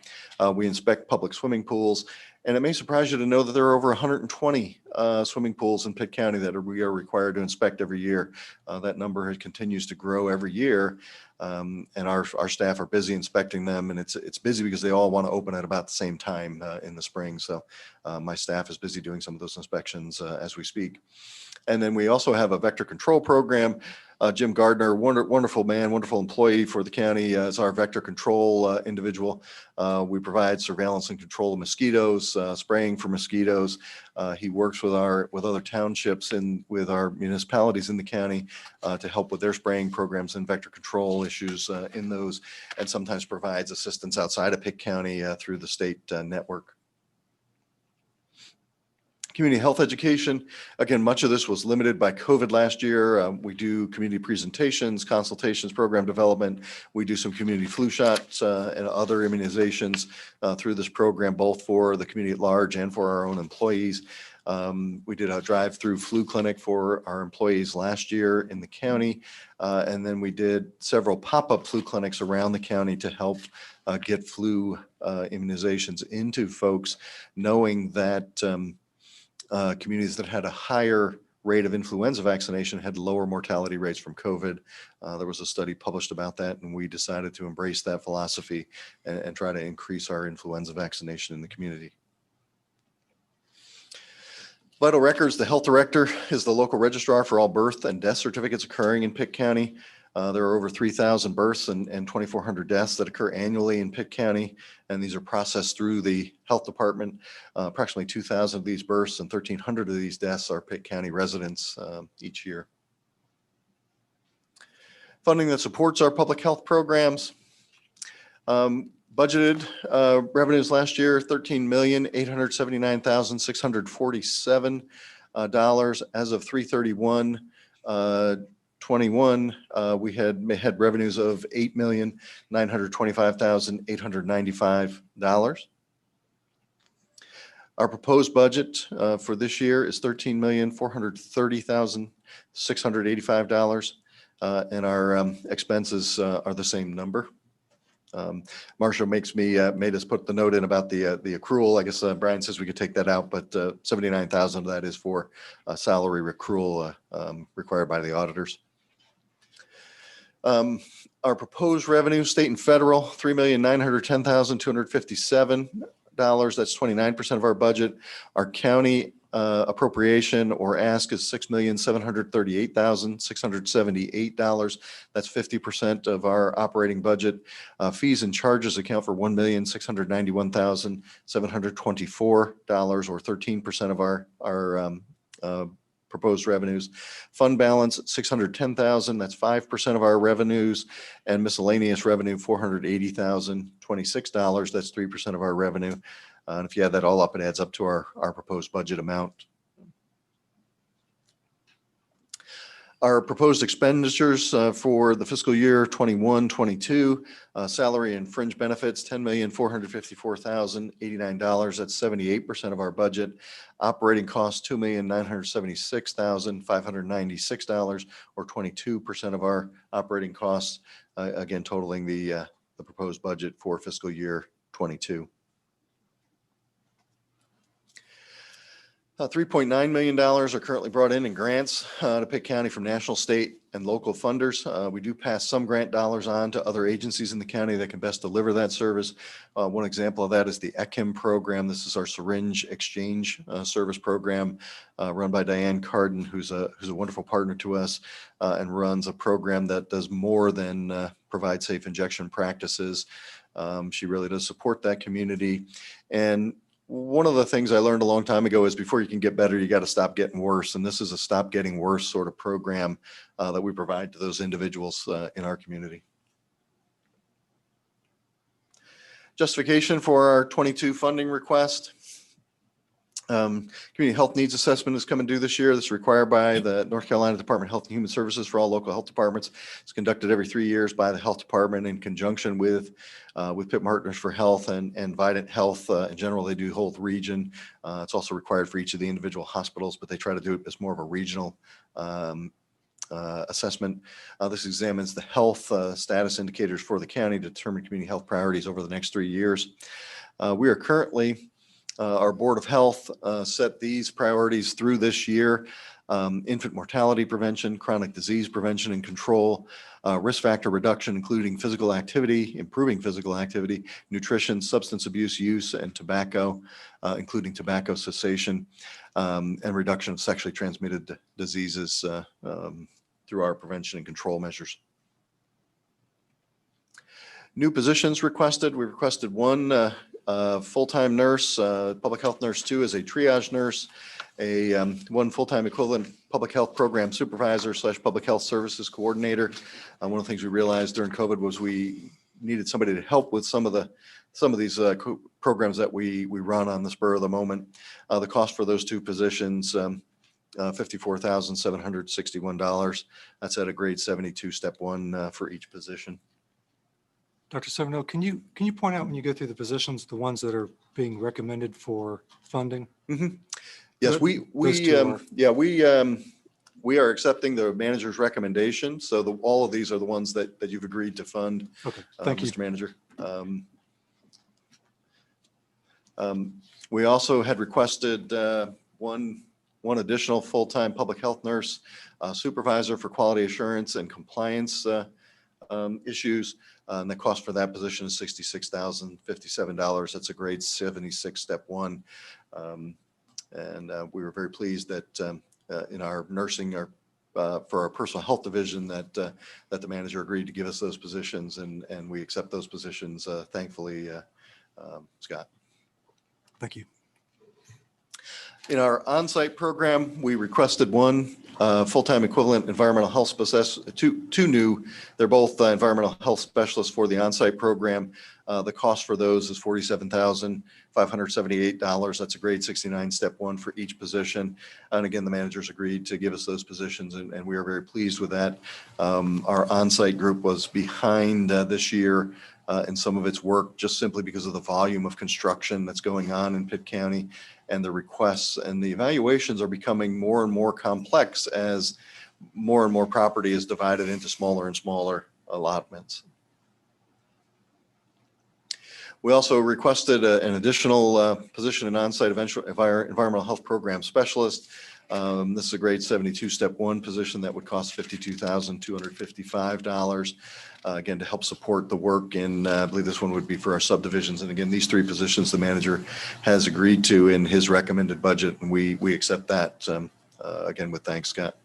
We inspect public swimming pools. And it may surprise you to know that there are over 120 swimming pools in Pitt County that we are required to inspect every year. That number continues to grow every year. And our staff are busy inspecting them, and it's busy because they all want to open at about the same time in the spring. So my staff is busy doing some of those inspections as we speak. And then we also have a vector control program. Jim Gardner, wonderful man, wonderful employee for the county, is our vector control individual. We provide surveillance and control of mosquitoes, spraying for mosquitoes. He works with other townships and with our municipalities in the county to help with their spraying programs and vector control issues in those, and sometimes provides assistance outside of Pitt County through the state network. Community health education. Again, much of this was limited by COVID last year. We do community presentations, consultations, program development. We do some community flu shots and other immunizations through this program, both for the community at large and for our own employees. We did a drive-through flu clinic for our employees last year in the county. And then we did several pop-up flu clinics around the county to help get flu immunizations into folks, knowing that communities that had a higher rate of influenza vaccination had lower mortality rates from COVID. There was a study published about that, and we decided to embrace that philosophy and try to increase our influenza vaccination in the community. Vital records, the health director is the local registrar for all birth and death certificates occurring in Pitt County. There are over 3,000 births and 2,400 deaths that occur annually in Pitt County, and these are processed through the health department. Approximately 2,000 of these births and 1,300 of these deaths are Pitt County residents each year. Funding that supports our public health programs. Budgeted revenues last year, $13,879,647. As of 3/31. 21, we had revenues of $8,925,895. Our proposed budget for this year is $13,430,685, and our expenses are the same number. Marcia made us put the note in about the accrual. I guess Brian says we could take that out, but 79,000 of that is for salary accrual required by the auditors. Our proposed revenue, state and federal, $3,910,257. That's 29% of our budget. Our county appropriation or ask is $6,738,678. That's 50% of our operating budget. Fees and charges account for $1,691,724, or 13% of our proposed revenues. Fund balance $610,000, that's 5% of our revenues, and miscellaneous revenue $480,026, that's 3% of our revenue. And if you add that all up, it adds up to our proposed budget amount. Our proposed expenditures for the fiscal year 21-22, salary and fringe benefits, $10,454,089. That's 78% of our budget. Operating costs, $2,976,596, or 22% of our operating costs. Again, totaling the proposed budget for fiscal year 22. $3.9 million are currently brought in grants to Pitt County from national, state, and local funders. We do pass some grant dollars on to other agencies in the county that can best deliver that service. One example of that is the ECHIM program. This is our syringe exchange service program run by Diane Carden, who's a wonderful partner to us, and runs a program that does more than provide safe injection practices. She really does support that community. And one of the things I learned a long time ago is before you can get better, you got to stop getting worse. And this is a stop getting worse sort of program that we provide to those individuals in our community. Justification for our 22 funding request. Community health needs assessment is coming due this year. This is required by the North Carolina Department of Health and Human Services for all local health departments. It's conducted every 3 years by the health department in conjunction with Pitt Partners for Health and Vidant Health. In general, they do whole region. It's also required for each of the individual hospitals, but they try to do it as more of a regional assessment. This examines the health status indicators for the county to determine community health priorities over the next 3 years. We are currently our Board of Health set these priorities through this year: infant mortality prevention, chronic disease prevention and control, risk factor reduction, including physical activity, improving physical activity, nutrition, substance abuse use, and tobacco, including tobacco cessation, and reduction of sexually transmitted diseases through our prevention and control measures. New positions requested. We requested one full-time nurse, public health nurse 2 as a triage nurse, one full-time equivalent public health program supervisor / public health services coordinator. One of the things we realized during COVID was we needed somebody to help with some of these programs that we run on the spur of the moment. The cost for those 2 positions, $54,761. That's at a grade 72, step 1 for each position. Dr. Severnell, can you point out when you go through the positions, the ones that are being recommended for funding? Mm-hmm. Yes, we are accepting the manager's recommendation. So all of these are the ones that you've agreed to fund. Okay, thank you, Mr. Manager. We also had requested one additional full-time public health nurse supervisor for quality assurance and compliance issues. And the cost for that position is $66,057. That's a grade 76, step 1. And we were very pleased that in our nursing, for our personal health division, that the manager agreed to give us those positions, and we accept those positions, thankfully, Scott. Thank you. In our on-site program, we requested one full-time equivalent environmental health specialist, two new. They're both environmental health specialists for the on-site program. The cost for those is $47,578. That's a grade 69, step 1 for each position. And again, the managers agreed to give us those positions, and we are very pleased with that. Our on-site group was behind this year in some of its work, just simply because of the volume of construction that's going on in Pitt County, and the requests and the evaluations are becoming more and more complex as more and more property is divided into smaller and smaller allotments. We also requested an additional position in on-site environmental health program specialist. This is a grade 72 step 1 position that would cost $52,255. Again, to help support the work, and I believe this one would be for our subdivisions. And again, these 3 positions the manager has agreed to in his recommended budget, and we accept that, again, with thanks, Scott.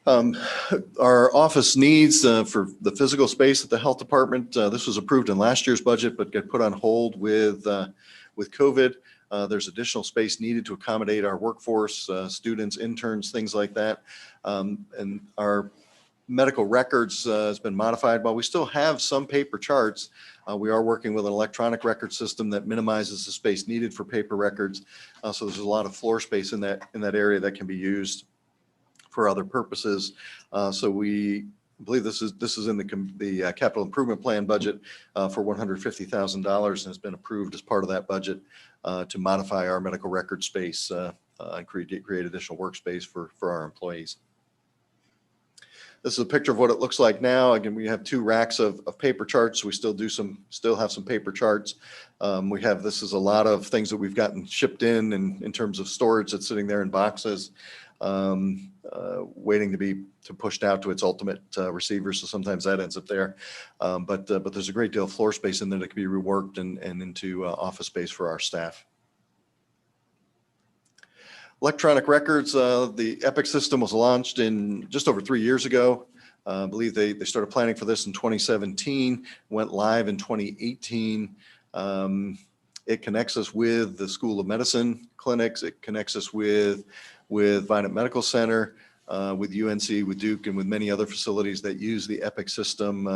Our office needs for the physical space at the health department, this was approved in last year's budget, but got put on hold with COVID. There's additional space needed to accommodate our workforce, students, interns, things like that. And our medical records has been modified. While we still have some paper charts, we are working with an electronic record system that minimizes the space needed for paper records. So there's a lot of floor space in that area that can be used for other purposes. So we believe this is in the capital improvement plan budget for $150,000 and has been approved as part of that budget to modify our medical record space and create additional workspace for our employees. This is a picture of what it looks like now. Again, we have 2 racks of paper charts. We still have some paper charts. This is a lot of things that we've gotten shipped in terms of storage that's sitting there in boxes, waiting to be pushed out to its ultimate receiver. So sometimes that ends up there. But there's a great deal of floor space in there that can be reworked and into office space for our staff. Electronic records, the EPIC system was launched in just over 3 years ago. I believe they started planning for this in 2017, went live in 2018. It connects us with the School of Medicine clinics. It connects us with Vidant Medical Center, with UNC, with Duke, and with many other facilities that use the EPIC system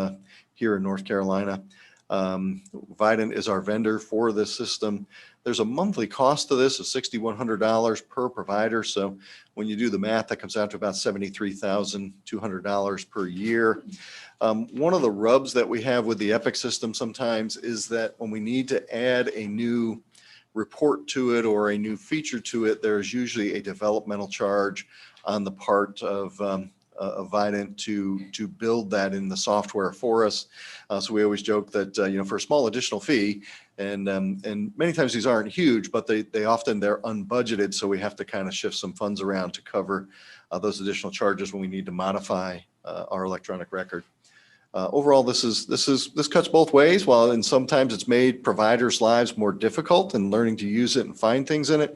here in North Carolina. Vidant is our vendor for this system. There's a monthly cost to this of $6,100 per provider. So when you do the math, that comes out to about $73,200 per year. One of the rubs that we have with the EPIC system sometimes is that when we need to add a new report to it or a new feature to it, there's usually a developmental charge on the part of Vidant to build that in the software for us. So we always joke that for a small additional fee, and many times these aren't huge, but they're unbudgeted, so we have to kind of shift some funds around to cover those additional charges when we need to modify our electronic record. Overall, this cuts both ways. While sometimes it's made providers' lives more difficult in learning to use it and find things in it,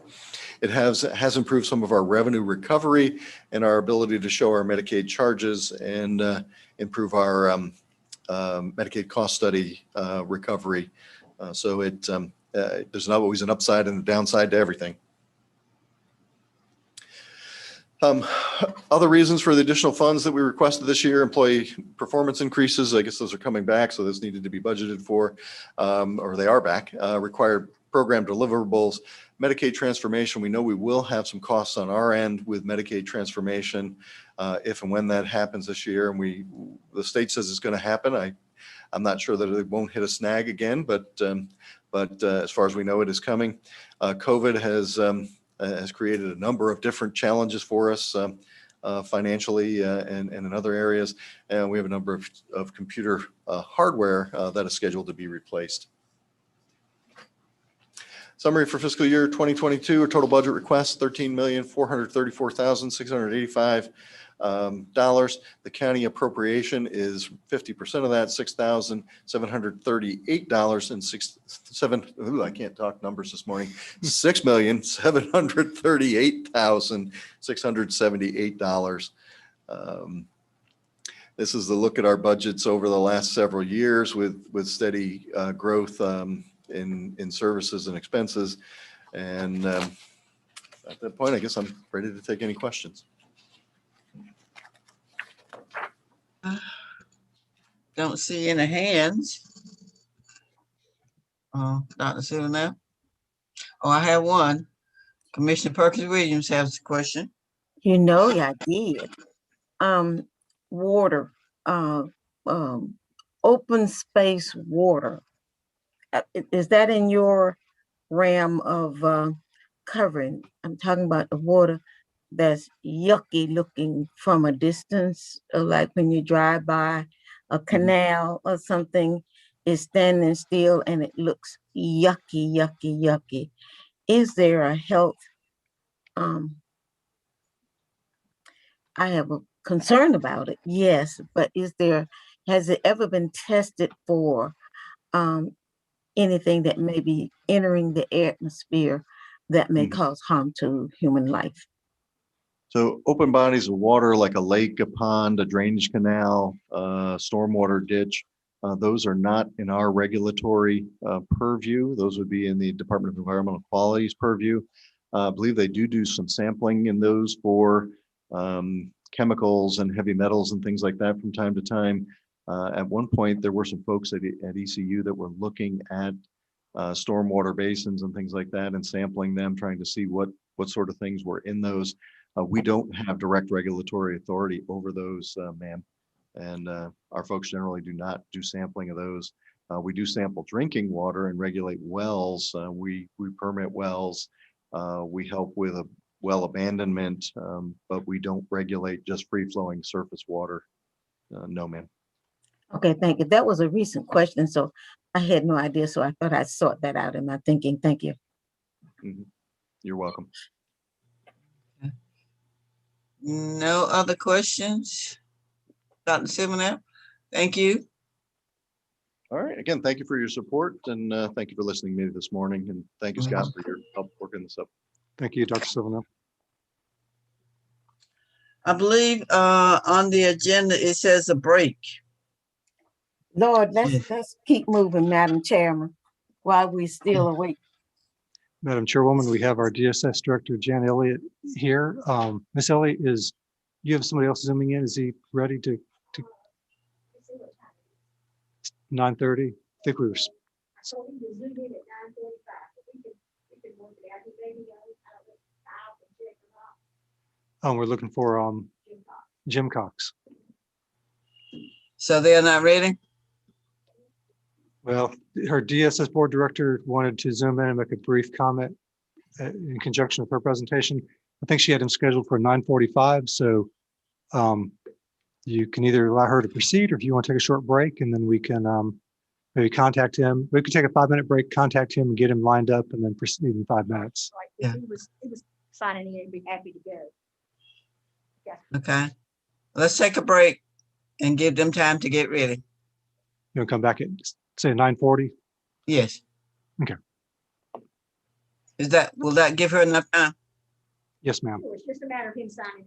it has improved some of our revenue recovery and our ability to show our Medicaid charges and improve our Medicaid cost study recovery. So there's not always an upside and a downside to everything. Other reasons for the additional funds that we requested this year: employee performance increases. I guess those are coming back, so this needed to be budgeted for, or they are back. Required program deliverables, Medicaid transformation. We know we will have some costs on our end with Medicaid transformation if and when that happens this year. And the state says it's going to happen. I'm not sure that it won't hit a snag again, but as far as we know, it is coming. COVID has created a number of different challenges for us financially and in other areas. And we have a number of computer hardware that is scheduled to be replaced. Summary for fiscal year 2022, our total budget request, $13,434,685. The county appropriation is 50% of that, $6,738.67. I can't talk numbers this morning. $6,738,678. This is the look at our budgets over the last several years with steady growth in services and expenses. And at that point, I guess I'm ready to take any questions. Don't see any hands. Dr. Silvernail. Oh, I have one. Commissioner Perkins Williams has a question. You know, I did. Water, open space water. Is that in your realm of covering? I'm talking about the water that's yucky looking from a distance, like when you drive by a canal or something, is standing still and it looks yucky. is there a health, um, I have a concern about it, yes, but has it ever been tested for anything that may be entering the atmosphere that may cause harm to human life? So open bodies of water like a lake, a pond, a drainage canal, stormwater ditch, those are not in our regulatory purview. Those would be in the Department of Environmental Quality's purview. I believe they do some sampling in those for chemicals and heavy metals and things like that from time to time. At one point, there were some folks at ECU that were looking at stormwater basins and things like that and sampling them, trying to see what sort of things were in those. We don't have direct regulatory authority over those, ma'am. And our folks generally do not do sampling of those. We do sample drinking water and regulate wells. We permit wells. We help with a well abandonment, but we don't regulate just free flowing surface water. No, ma'am. Okay, thank you. That was a recent question, so I had no idea. So I thought I'd sort that out in my thinking. Thank you. You're welcome. No other questions? Dr. Silvernail, thank you. All right. Again, thank you for your support and thank you for listening to me this morning. And thank you, Scott, for your help working this up. Thank you, Dr. Silvernail. I believe on the agenda, it says a break. Lord, let's keep moving, Madam Chairman, while we're still awake. Madam Chairwoman, we have our DSS Director, Jan Elliott, here. Ms. Elliott, you have somebody else zooming in? Is he ready to 9:30? I think we were. Oh, we're looking for Jim Cox. So they're not ready? Well, her DSS Board Director wanted to zoom in and make a brief comment in conjunction with her presentation. I think she had him scheduled for 9:45, so you can either allow her to proceed, or if you want to take a short break, and then we can maybe contact him. We could take a 5-minute break, contact him, and get him lined up, and then proceed in 5 minutes. Yeah. He was signing in and be happy to go. Yeah. Okay. Let's take a break and give them time to get ready. You'll come back at, say, 9:40? Yes. Okay. Will that give her enough time? Yes, ma'am. It's just a matter of him signing in.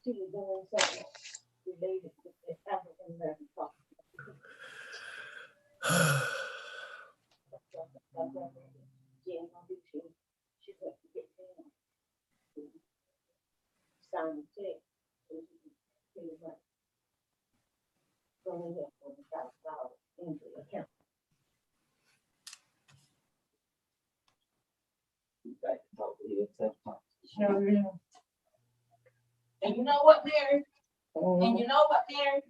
She was doing something related to the African American culture. She went to get them. Sign the check. So she could pay the money. So we have $40,000 into the account. Sure is. And you know what, Mary? And you know what, Mary?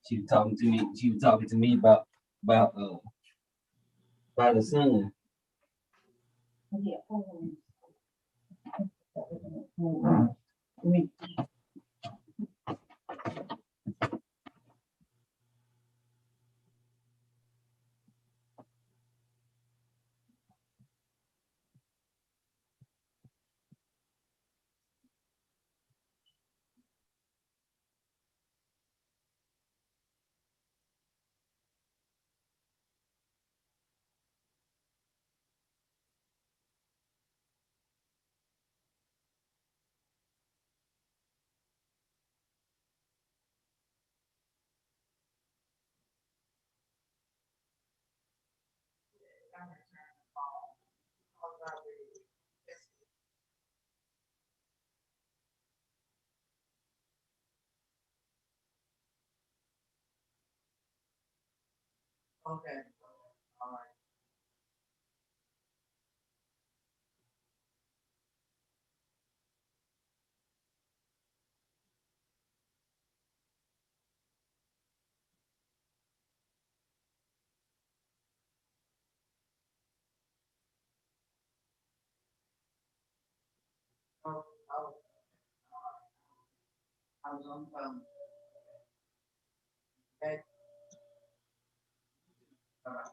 She was talking to me. She was talking to me about the son. Yeah. Okay. All right. I was on the phone. Okay. All right.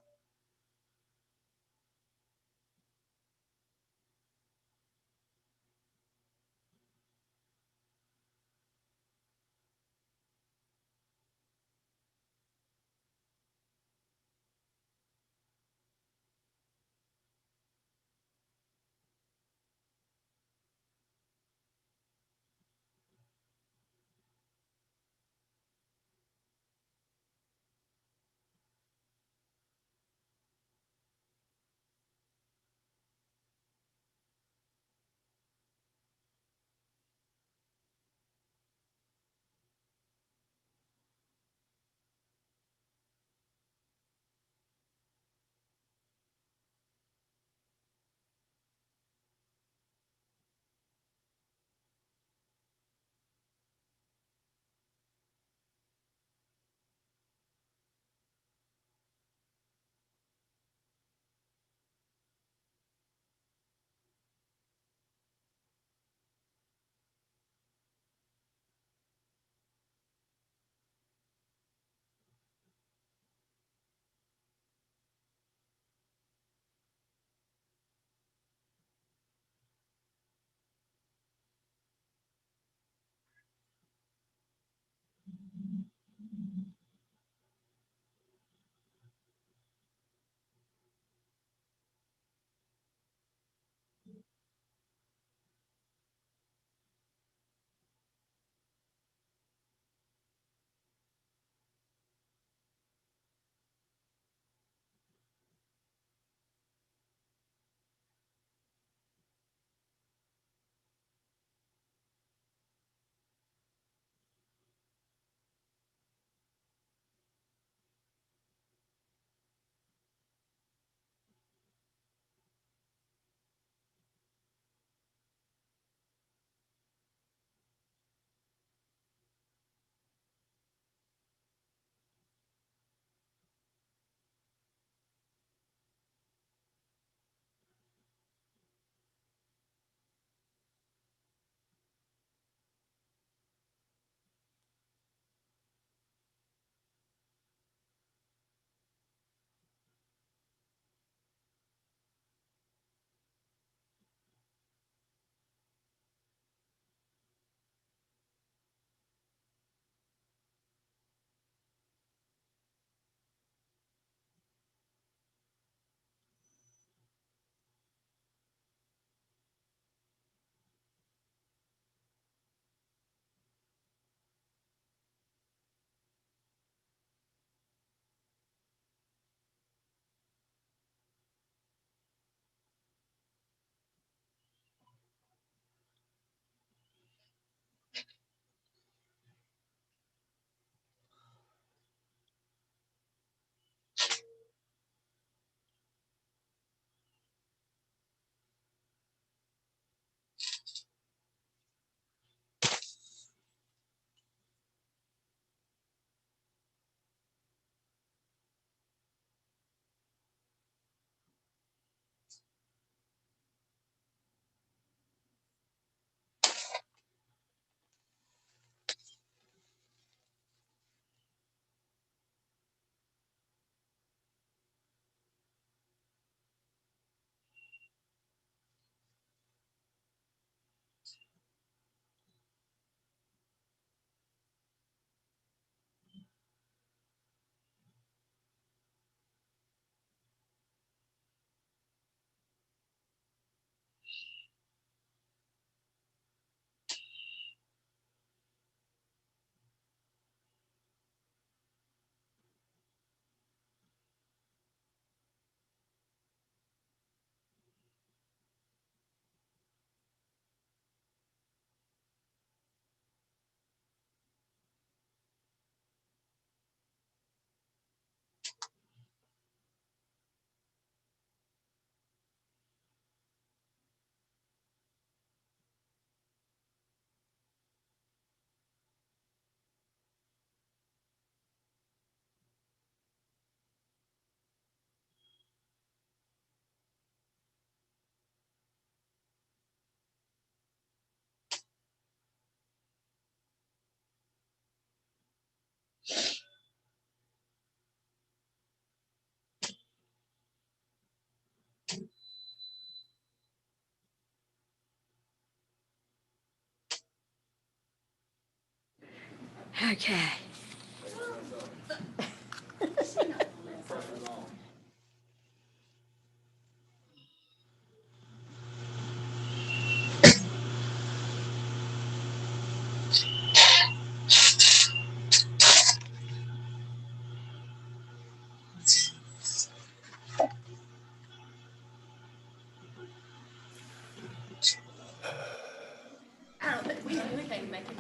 Okay.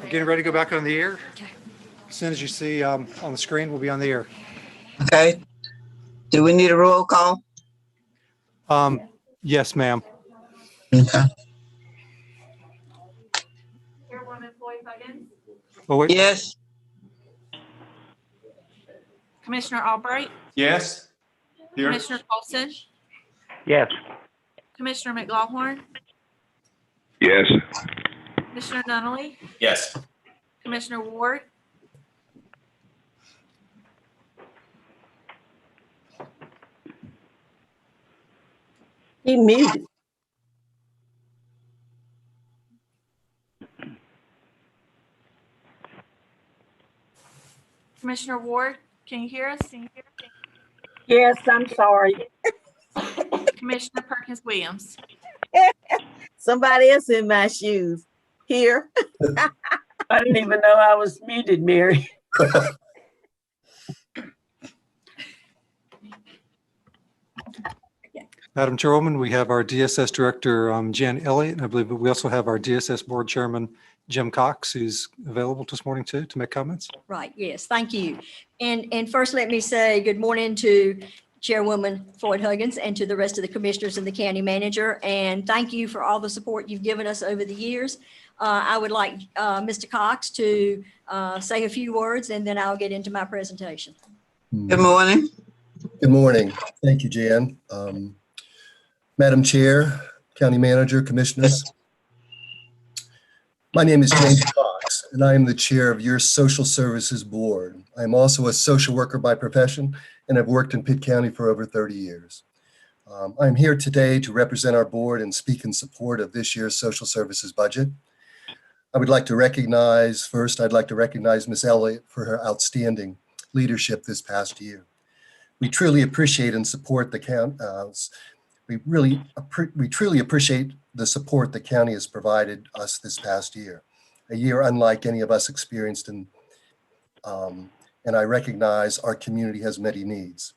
We're getting ready to go back on the air. As soon as you see on the screen, we'll be on the air. Okay. Do we need a roll call? Yes, ma'am. Okay. Chairwoman Floyd Huggins, Oh, wait. Yes. Commissioner Albright, Yes? Here? Commissioner Colson, Yes. Commissioner McLaughlin, Yes. Commissioner Nunley, Yes. Commissioner Ward, He muted. Commissioner Ward, can you hear us? Yes, I'm sorry. Commissioner Perkins Williams. Somebody else in my shoes. Here. I didn't even know I was muted, Mary. Madam Chairwoman, we have our DSS Director, Jan Elliott, and I believe we also have our DSS Board Chairman, Jim Cox, who's available this morning too, to make comments. Right, yes, thank you. And first, let me say good morning to Chairwoman Floyd Huggins and to the rest of the commissioners and the county manager. And thank you for all the support you've given us over the years. I would like Mr. Cox to say a few words, and then I'll get into my presentation. Good morning. Good morning. Thank you, Jan. Madam Chair, County Manager, Commissioners. My name is James Cox, and I am the chair of your Social Services Board. I am also a social worker by profession, and I've worked in Pitt County for over 30 years. I'm here today to represent our board and speak in support of this year's social services budget. I would like to recognize, first, I'd like to recognize Ms. Elliott for her outstanding leadership this past year. We truly appreciate and support the county. We truly appreciate the support the county has provided us this past year, a year unlike any of us experienced, and I recognize our community has many needs.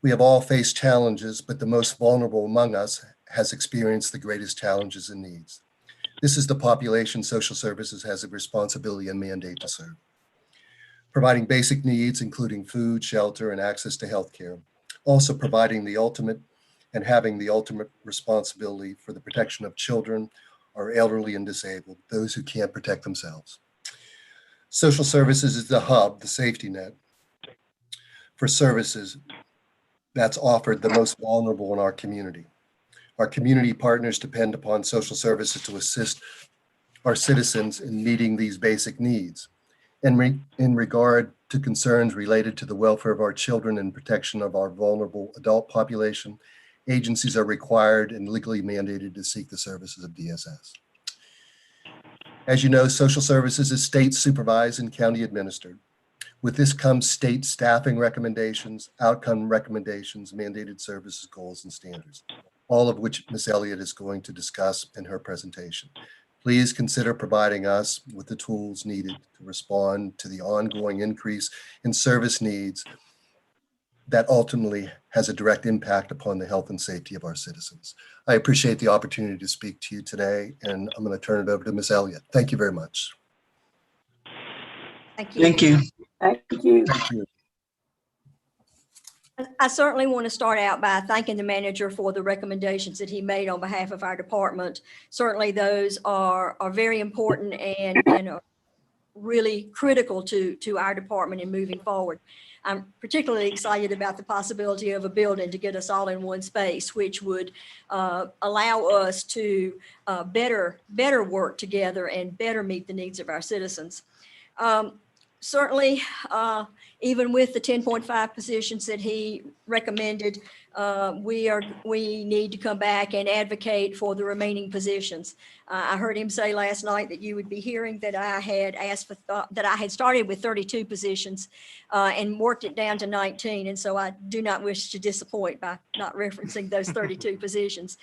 We have all faced challenges, but the most vulnerable among us has experienced the greatest challenges and needs. This is the population social services has a responsibility and mandate to serve. Providing basic needs, including food, shelter, and access to health care. Also providing the ultimate and having the ultimate responsibility for the protection of children, our elderly and disabled, those who can't protect themselves. Social services is the hub, the safety net for services that's offered the most vulnerable in our community. Our community partners depend upon social services to assist our citizens in meeting these basic needs. And in regard to concerns related to the welfare of our children and protection of our vulnerable adult population, agencies are required and legally mandated to seek the services of DSS. As you know, social services is state supervised and county administered. With this comes state staffing recommendations, outcome recommendations, mandated services, goals, and standards, all of which Ms. Elliott is going to discuss in her presentation. Please consider providing us with the tools needed to respond to the ongoing increase in service needs that ultimately has a direct impact upon the health and safety of our citizens. I appreciate the opportunity to speak to you today, and I'm going to turn it over to Ms. Elliott. Thank you very much. Thank you. Thank you. Thank you. Thank you. I certainly want to start out by thanking the manager for the recommendations that he made on behalf of our department. Certainly those are very important and are really critical to our department in moving forward. I'm particularly excited about the possibility of a building to get us all in one space, which would allow us to better work together and better meet the needs of our citizens. Certainly, even with the 10.5 positions that he recommended, we need to come back and advocate for the remaining positions. I heard him say last night that you would be hearing that I had asked for, that I had started with 32 positions and worked it down to 19. And so I do not wish to disappoint by not referencing those 32 positions.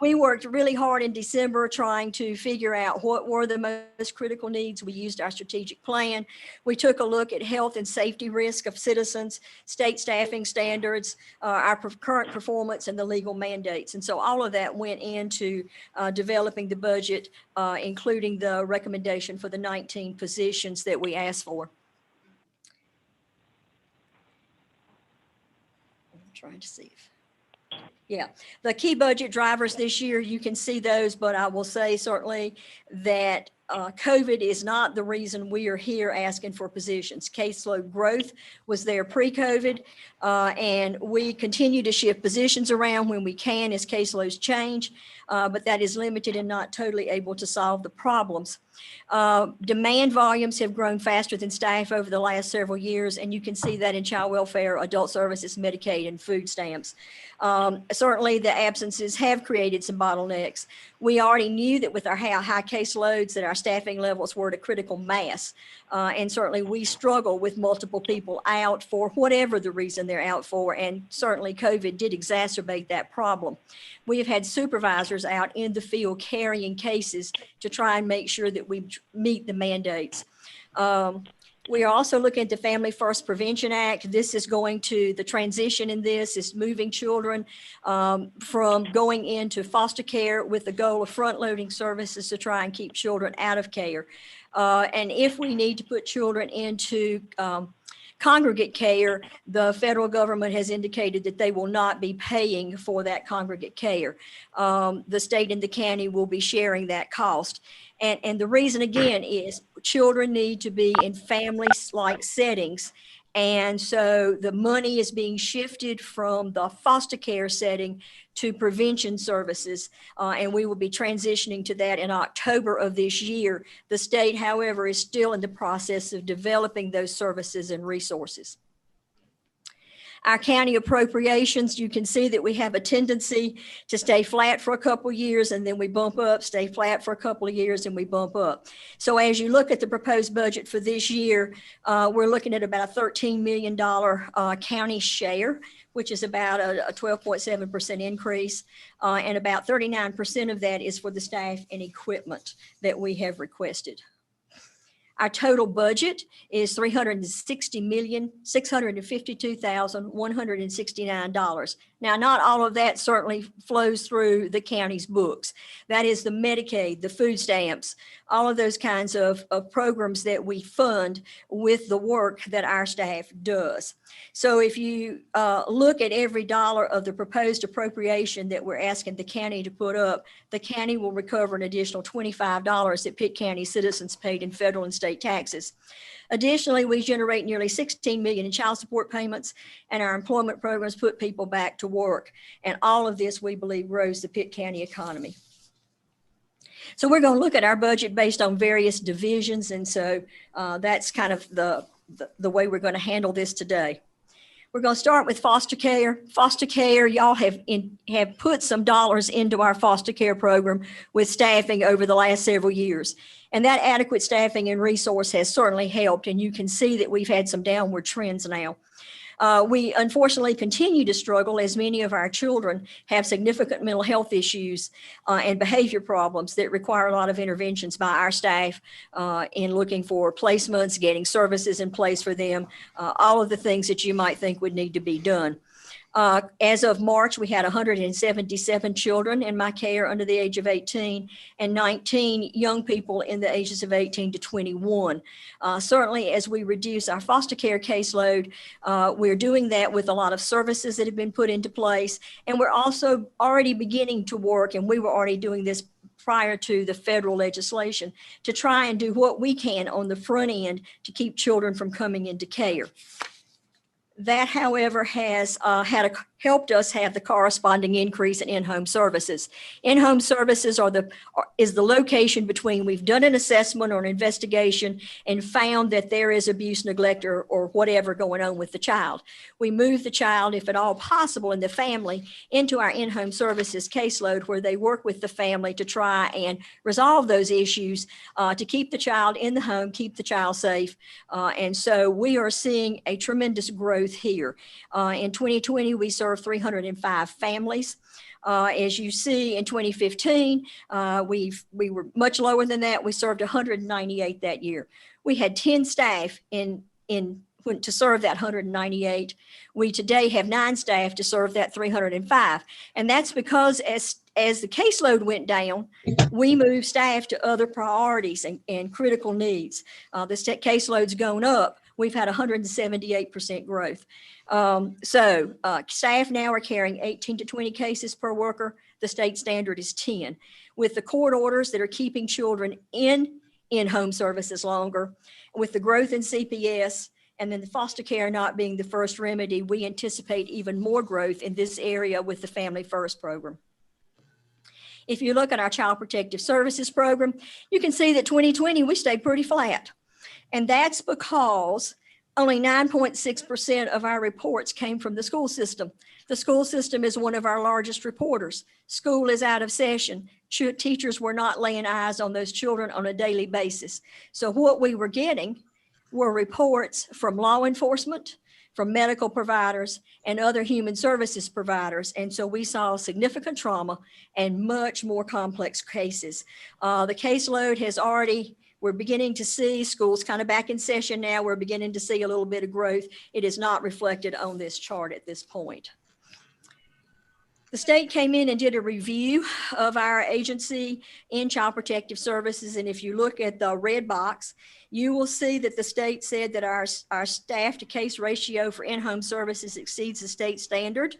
We worked really hard in December trying to figure out what were the most critical needs. We used our strategic plan. We took a look at health and safety risk of citizens, state staffing standards, our current performance, and the legal mandates. And so all of that went into developing the budget, including the recommendation for the 19 positions that we asked for. I'm trying to see if. Yeah, the key budget drivers this year, you can see those, but I will say certainly that COVID is not the reason we are here asking for positions. Caseload growth was there pre-COVID, and we continue to shift positions around when we can as caseloads change, but that is limited and not totally able to solve the problems. Demand volumes have grown faster than staff over the last several years, and you can see that in child welfare, adult services, Medicaid, and food stamps. Certainly the absences have created some bottlenecks. We already knew that with our high caseloads that our staffing levels were at a critical mass. And certainly we struggle with multiple people out for whatever the reason they're out for. And certainly COVID did exacerbate that problem. We have had supervisors out in the field carrying cases to try and make sure that we meet the mandates. We are also looking at the Family First Prevention Act. This is going to, the transition in this is moving children from going into foster care with the goal of front-loading services to try and keep children out of care. And if we need to put children into congregate care, the federal government has indicated that they will not be paying for that congregate care. The state and the county will be sharing that cost. And the reason, again, is children need to be in family-like settings. And so the money is being shifted from the foster care setting to prevention services. And we will be transitioning to that in October of this year. The state, however, is still in the process of developing those services and resources. Our county appropriations, you can see that we have a tendency to stay flat for a couple of years and then we bump up, stay flat for a couple of years and we bump up. So as you look at the proposed budget for this year, we're looking at about a $13 million county share, which is about a 12.7% increase. And about 39% of that is for the staff and equipment that we have requested. Our total budget is $360,652,169. Now, not all of that certainly flows through the county's books. That is the Medicaid, the food stamps, all of those kinds of programs that we fund with the work that our staff does. So if you look at every dollar of the proposed appropriation that we're asking the county to put up, the county will recover an additional $25 that Pitt County citizens paid in federal and state taxes. Additionally, we generate nearly $16 million in child support payments, and our employment programs put people back to work. And all of this, we believe, grows the Pitt County economy. So we're going to look at our budget based on various divisions, and so that's kind of the way we're going to handle this today. We're going to start with foster care. Foster care, y'all have put some dollars into our foster care program with staffing over the last several years. And that adequate staffing and resource has certainly helped. And you can see that we've had some downward trends now. We unfortunately continue to struggle as many of our children have significant mental health issues and behavior problems that require a lot of interventions by our staff in looking for placements, getting services in place for them, all of the things that you might think would need to be done. As of March, we had 177 children in my care under the age of 18 and 19 young people in the ages of 18 to 21. Certainly, as we reduce our foster care caseload, we're doing that with a lot of services that have been put into place. And we're also already beginning to work, and we were already doing this prior to the federal legislation, to try and do what we can on the front end to keep children from coming into care. That, however, has had helped us have the corresponding increase in in-home services. In-home services is the location between we've done an assessment or an investigation and found that there is abuse, neglect, or whatever going on with the child. We move the child, if at all possible, in the family into our in-home services caseload, where they work with the family to try and resolve those issues, to keep the child in the home, keep the child safe. And so we are seeing a tremendous growth here. In 2020, we served 305 families. As you see, in 2015, we were much lower than that. We served 198 that year. We had 10 staff to serve that 198. We today have 9 staff to serve that 305. And that's because as the caseload went down, we moved staff to other priorities and critical needs. The caseload's gone up. We've had 178% growth. Staff now are carrying 18 to 20 cases per worker. The state standard is 10. With the court orders that are keeping children in-home services longer, with the growth in CPS, and then the foster care not being the first remedy, we anticipate even more growth in this area with the Family First program. If you look at our Child Protective Services program, you can see that 2020, we stayed pretty flat. And that's because only 9.6% of our reports came from the school system. The school system is one of our largest reporters. School is out of session. Teachers were not laying eyes on those children on a daily basis. So what we were getting were reports from law enforcement, from medical providers, and other human services providers. And so we saw significant trauma and much more complex cases. The caseload has already, we're beginning to see schools kind of back in session now. We're beginning to see a little bit of growth. It is not reflected on this chart at this point. The state came in and did a review of our agency in Child Protective Services. And if you look at the red box, you will see that the state said that our staff to case ratio for in-home services exceeds the state standard,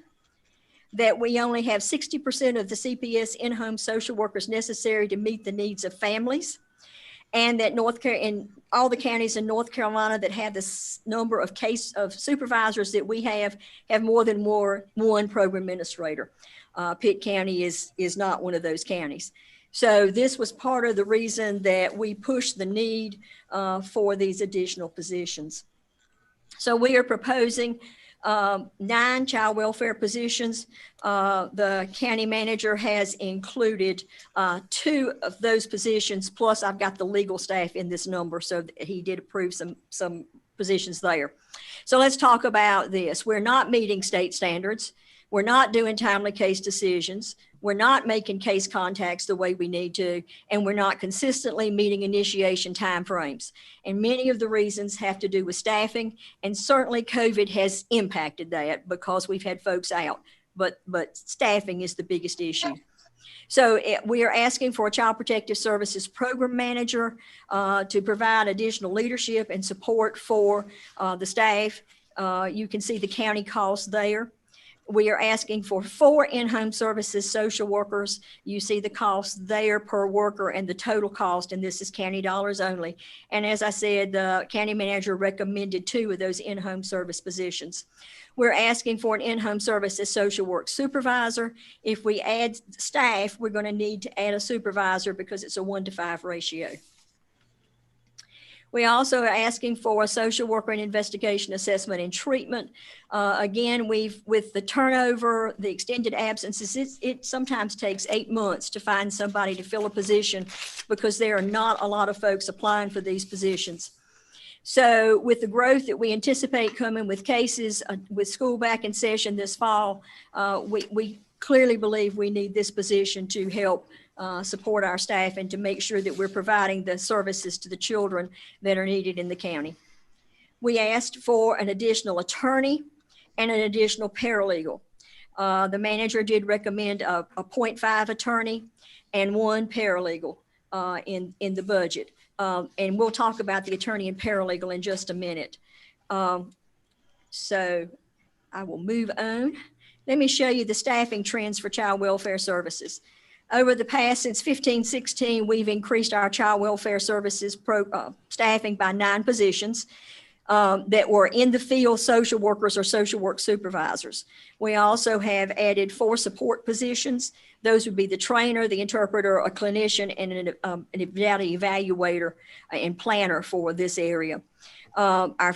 that we only have 60% of the CPS in-home social workers necessary to meet the needs of families, and that in all the counties in North Carolina that have this number of supervisors that we have more than one program administrator. Pitt County is not one of those counties. So this was part of the reason that we pushed the need for these additional positions. So we are proposing 9 child welfare positions. The county manager has included 2 of those positions, plus I've got the legal staff in this number, so he did approve some positions there. So let's talk about this. We're not meeting state standards. We're not doing timely case decisions. We're not making case contacts the way we need to, and we're not consistently meeting initiation timeframes. And many of the reasons have to do with staffing, and certainly COVID has impacted that because we've had folks out, but staffing is the biggest issue. So we are asking for a Child Protective Services program manager to provide additional leadership and support for the staff. You can see the county costs there. We are asking for 4 in-home services social workers. You see the cost there per worker and the total cost, and this is county dollars only. And as I said, the county manager recommended 2 of those in-home service positions. We're asking for an in-home services social work supervisor. If we add staff, we're going to need to add a supervisor because it's a 1-to-5 ratio. We also are asking for a social worker in investigation, assessment, and treatment. Again, with the turnover, the extended absences, it sometimes takes 8 months to find somebody to fill a position because there are not a lot of folks applying for these positions. So with the growth that we anticipate coming with cases, with school back in session this fall, we clearly believe we need this position to help support our staff and to make sure that we're providing the services to the children that are needed in the county. We asked for an additional attorney and an additional paralegal. The manager did recommend a 0.5 attorney and 1 paralegal in the budget. And we'll talk about the attorney and paralegal in just a minute. So I will move on. Let me show you the staffing trends for child welfare services. Over the past, since 15-16, we've increased our child welfare services staffing by 9 positions. that were in the field social workers or social work supervisors. We also have added 4 support positions. Those would be the trainer, the interpreter, a clinician, and an evaluator and planner for this area. Our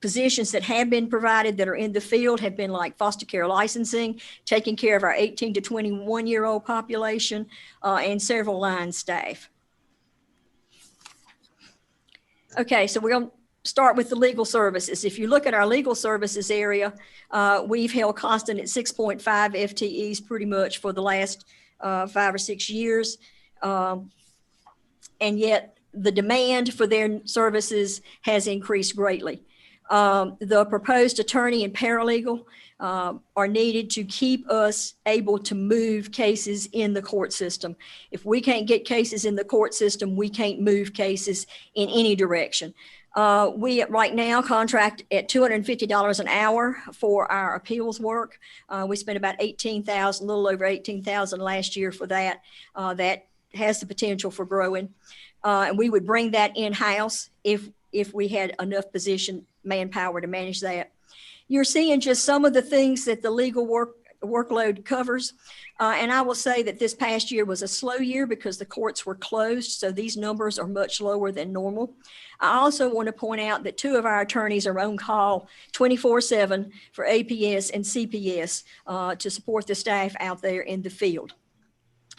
positions that have been provided that are in the field have been like foster care licensing, taking care of our 18 to 21-year-old population, and several line staff. Okay, so we're going to start with the legal services. If you look at our legal services area, we've held constant at 6.5 FTEs pretty much for the last 5 or 6 years. And yet the demand for their services has increased greatly. The proposed attorney and paralegal are needed to keep us able to move cases in the court system. If we can't get cases in the court system, we can't move cases in any direction. We right now contract at $250 an hour for our appeals work. We spent about $18,000, a little over $18,000 last year for that. That has the potential for growing. And we would bring that in-house if we had enough position manpower to manage that. You're seeing just some of the things that the legal workload covers. And I will say that this past year was a slow year because the courts were closed. So these numbers are much lower than normal. I also want to point out that 2 of our attorneys are on call 24/7 for APS and CPS to support the staff out there in the field.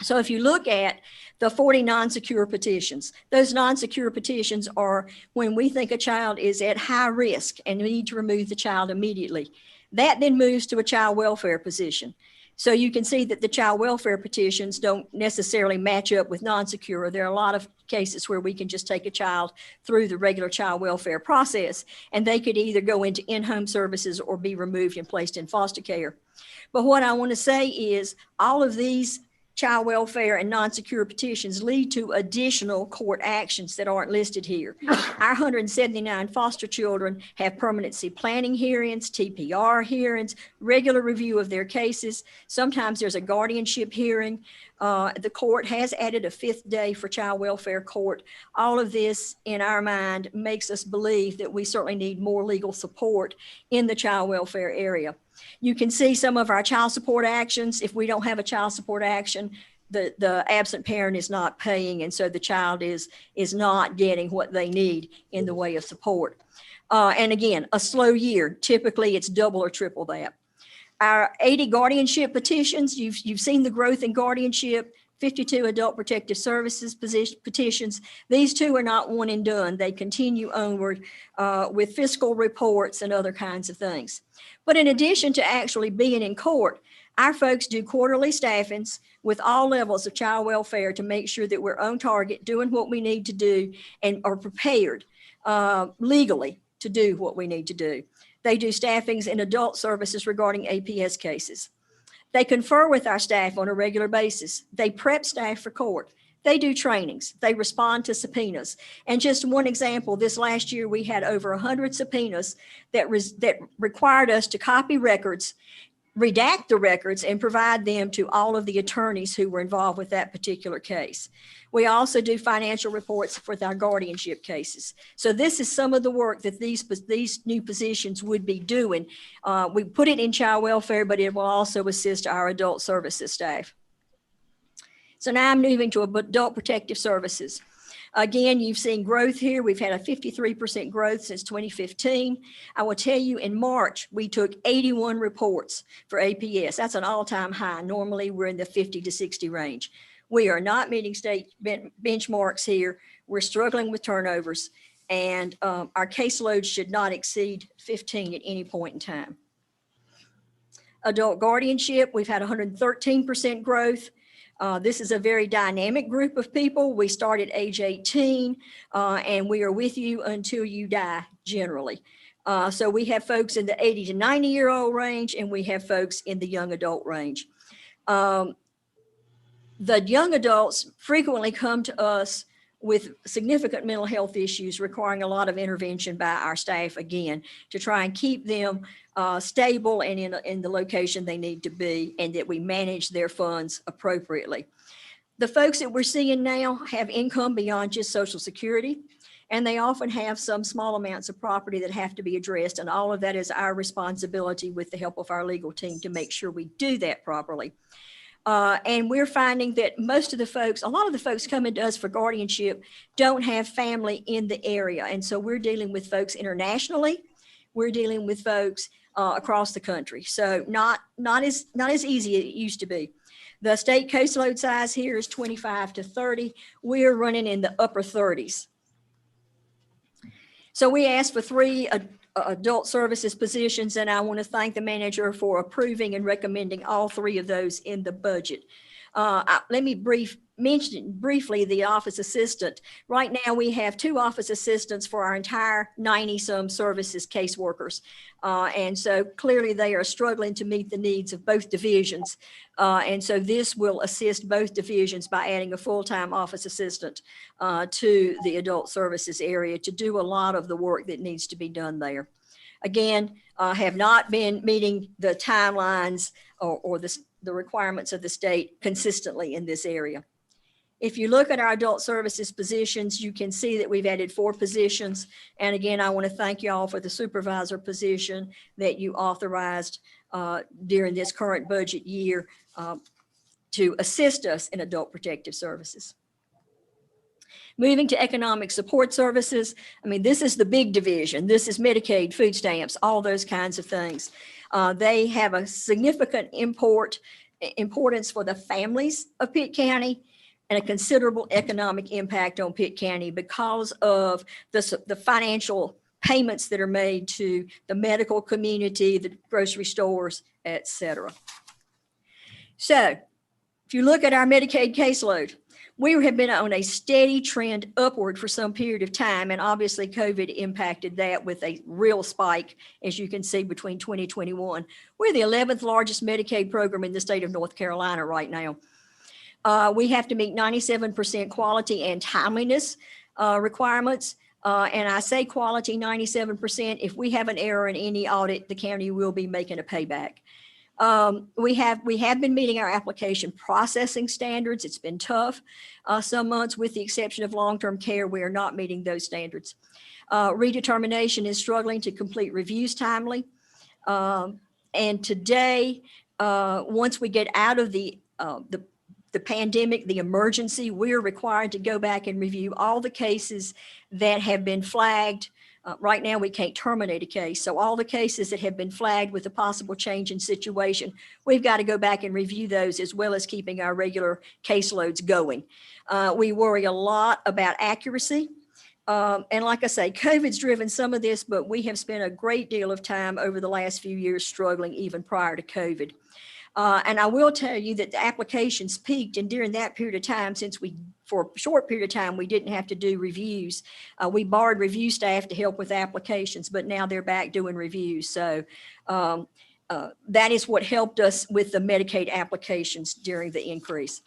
So if you look at the 40 non-secure petitions, those non-secure petitions are when we think a child is at high risk and we need to remove the child immediately. That then moves to a child welfare petition. So you can see that the child welfare petitions don't necessarily match up with non-secure. There are a lot of cases where we can just take a child through the regular child welfare process, and they could either go into in-home services or be removed and placed in foster care. But what I want to say is all of these child welfare and non-secure petitions lead to additional court actions that aren't listed here. Our 179 foster children have permanency planning hearings, TPR hearings, regular review of their cases. Sometimes there's a guardianship hearing. The court has added a 5th day for child welfare court. All of this, in our mind, makes us believe that we certainly need more legal support in the child welfare area. You can see some of our child support actions. If we don't have a child support action, the absent parent is not paying, and so the child is not getting what they need in the way of support. And again, a slow year. Typically, it's double or triple that. Our 80 guardianship petitions, you've seen the growth in guardianship. 52 adult protective services petitions. These 2 are not one and done. They continue onward with fiscal reports and other kinds of things. But in addition to actually being in court, our folks do quarterly staffings with all levels of child welfare to make sure that we're on target, doing what we need to do, and are prepared legally to do what we need to do. They do staffings in adult services regarding APS cases. They confer with our staff on a regular basis. They prep staff for court. They do trainings. They respond to subpoenas. And just one example, this last year we had over 100 subpoenas that required us to copy records, redact the records, and provide them to all of the attorneys who were involved with that particular case. We also do financial reports for our guardianship cases. So this is some of the work that these new positions would be doing. We put it in child welfare, but it will also assist our adult services staff. So now I'm moving to adult protective services. Again, you've seen growth here. We've had a 53% growth since 2015. I will tell you, in March, we took 81 reports for APS. That's an all-time high. Normally, we're in the 50 to 60 range. We are not meeting state benchmarks here. We're struggling with turnovers, and our caseload should not exceed 15 at any point in time. Adult guardianship, we've had 113% growth. This is a very dynamic group of people. We start at age 18, and we are with you until you die, generally. So we have folks in the 80 to 90-year-old range, and we have folks in the young adult range. The young adults frequently come to us with significant mental health issues requiring a lot of intervention by our staff, again, to try and keep them stable and in the location they need to be, and that we manage their funds appropriately. The folks that we're seeing now have income beyond just Social Security, and they often have some small amounts of property that have to be addressed. And all of that is our responsibility with the help of our legal team to make sure we do that properly. And we're finding that a lot of the folks coming to us for guardianship don't have family in the area. And so we're dealing with folks internationally. We're dealing with folks across the country. So not as easy as it used to be. The state caseload size here is 25 to 30. We're running in the upper 30s. So we asked for 3 adult services positions, and I want to thank the manager for approving and recommending all 3 of those in the budget. Let me mention briefly the office assistant. Right now we have 2 office assistants for our entire 90-some services caseworkers. And so clearly they are struggling to meet the needs of both divisions. And so this will assist both divisions by adding a full-time office assistant to the adult services area to do a lot of the work that needs to be done there. Again, have not been meeting the timelines or the requirements of the state consistently in this area. If you look at our adult services positions, you can see that we've added 4 positions. And again, I want to thank you all for the supervisor position that you authorized during this current budget year to assist us in adult protective services. Moving to economic support services, I mean, this is the big division. This is Medicaid, food stamps, all those kinds of things. They have a significant importance for the families of Pitt County and a considerable economic impact on Pitt County because of the financial payments that are made to the medical community, the grocery stores, et cetera. So if you look at our Medicaid caseload, we have been on a steady trend upward for some period of time, and obviously COVID impacted that with a real spike, as you can see, between 2021. We're the 11th largest Medicaid program in the state of North Carolina right now. We have to meet 97% quality and timeliness requirements. And I say quality 97%. If we have an error in any audit, the county will be making a payback. We have been meeting our application processing standards. It's been tough. Some months, with the exception of long-term care, we are not meeting those standards. Redetermination is struggling to complete reviews timely. And today, once we get out of the pandemic, the emergency, we're required to go back and review all the cases that have been flagged. Right now, we can't terminate a case. So all the cases that have been flagged with a possible change in situation, we've got to go back and review those, as well as keeping our regular caseloads going. We worry a lot about accuracy. And like I say, COVID's driven some of this, but we have spent a great deal of time over the last few years struggling even prior to COVID. And I will tell you that the applications peaked, and during that period of time, for a short period of time, we didn't have to do reviews. We borrowed review staff to help with applications, but now they're back doing reviews. So that is what helped us with the Medicaid applications during the increase.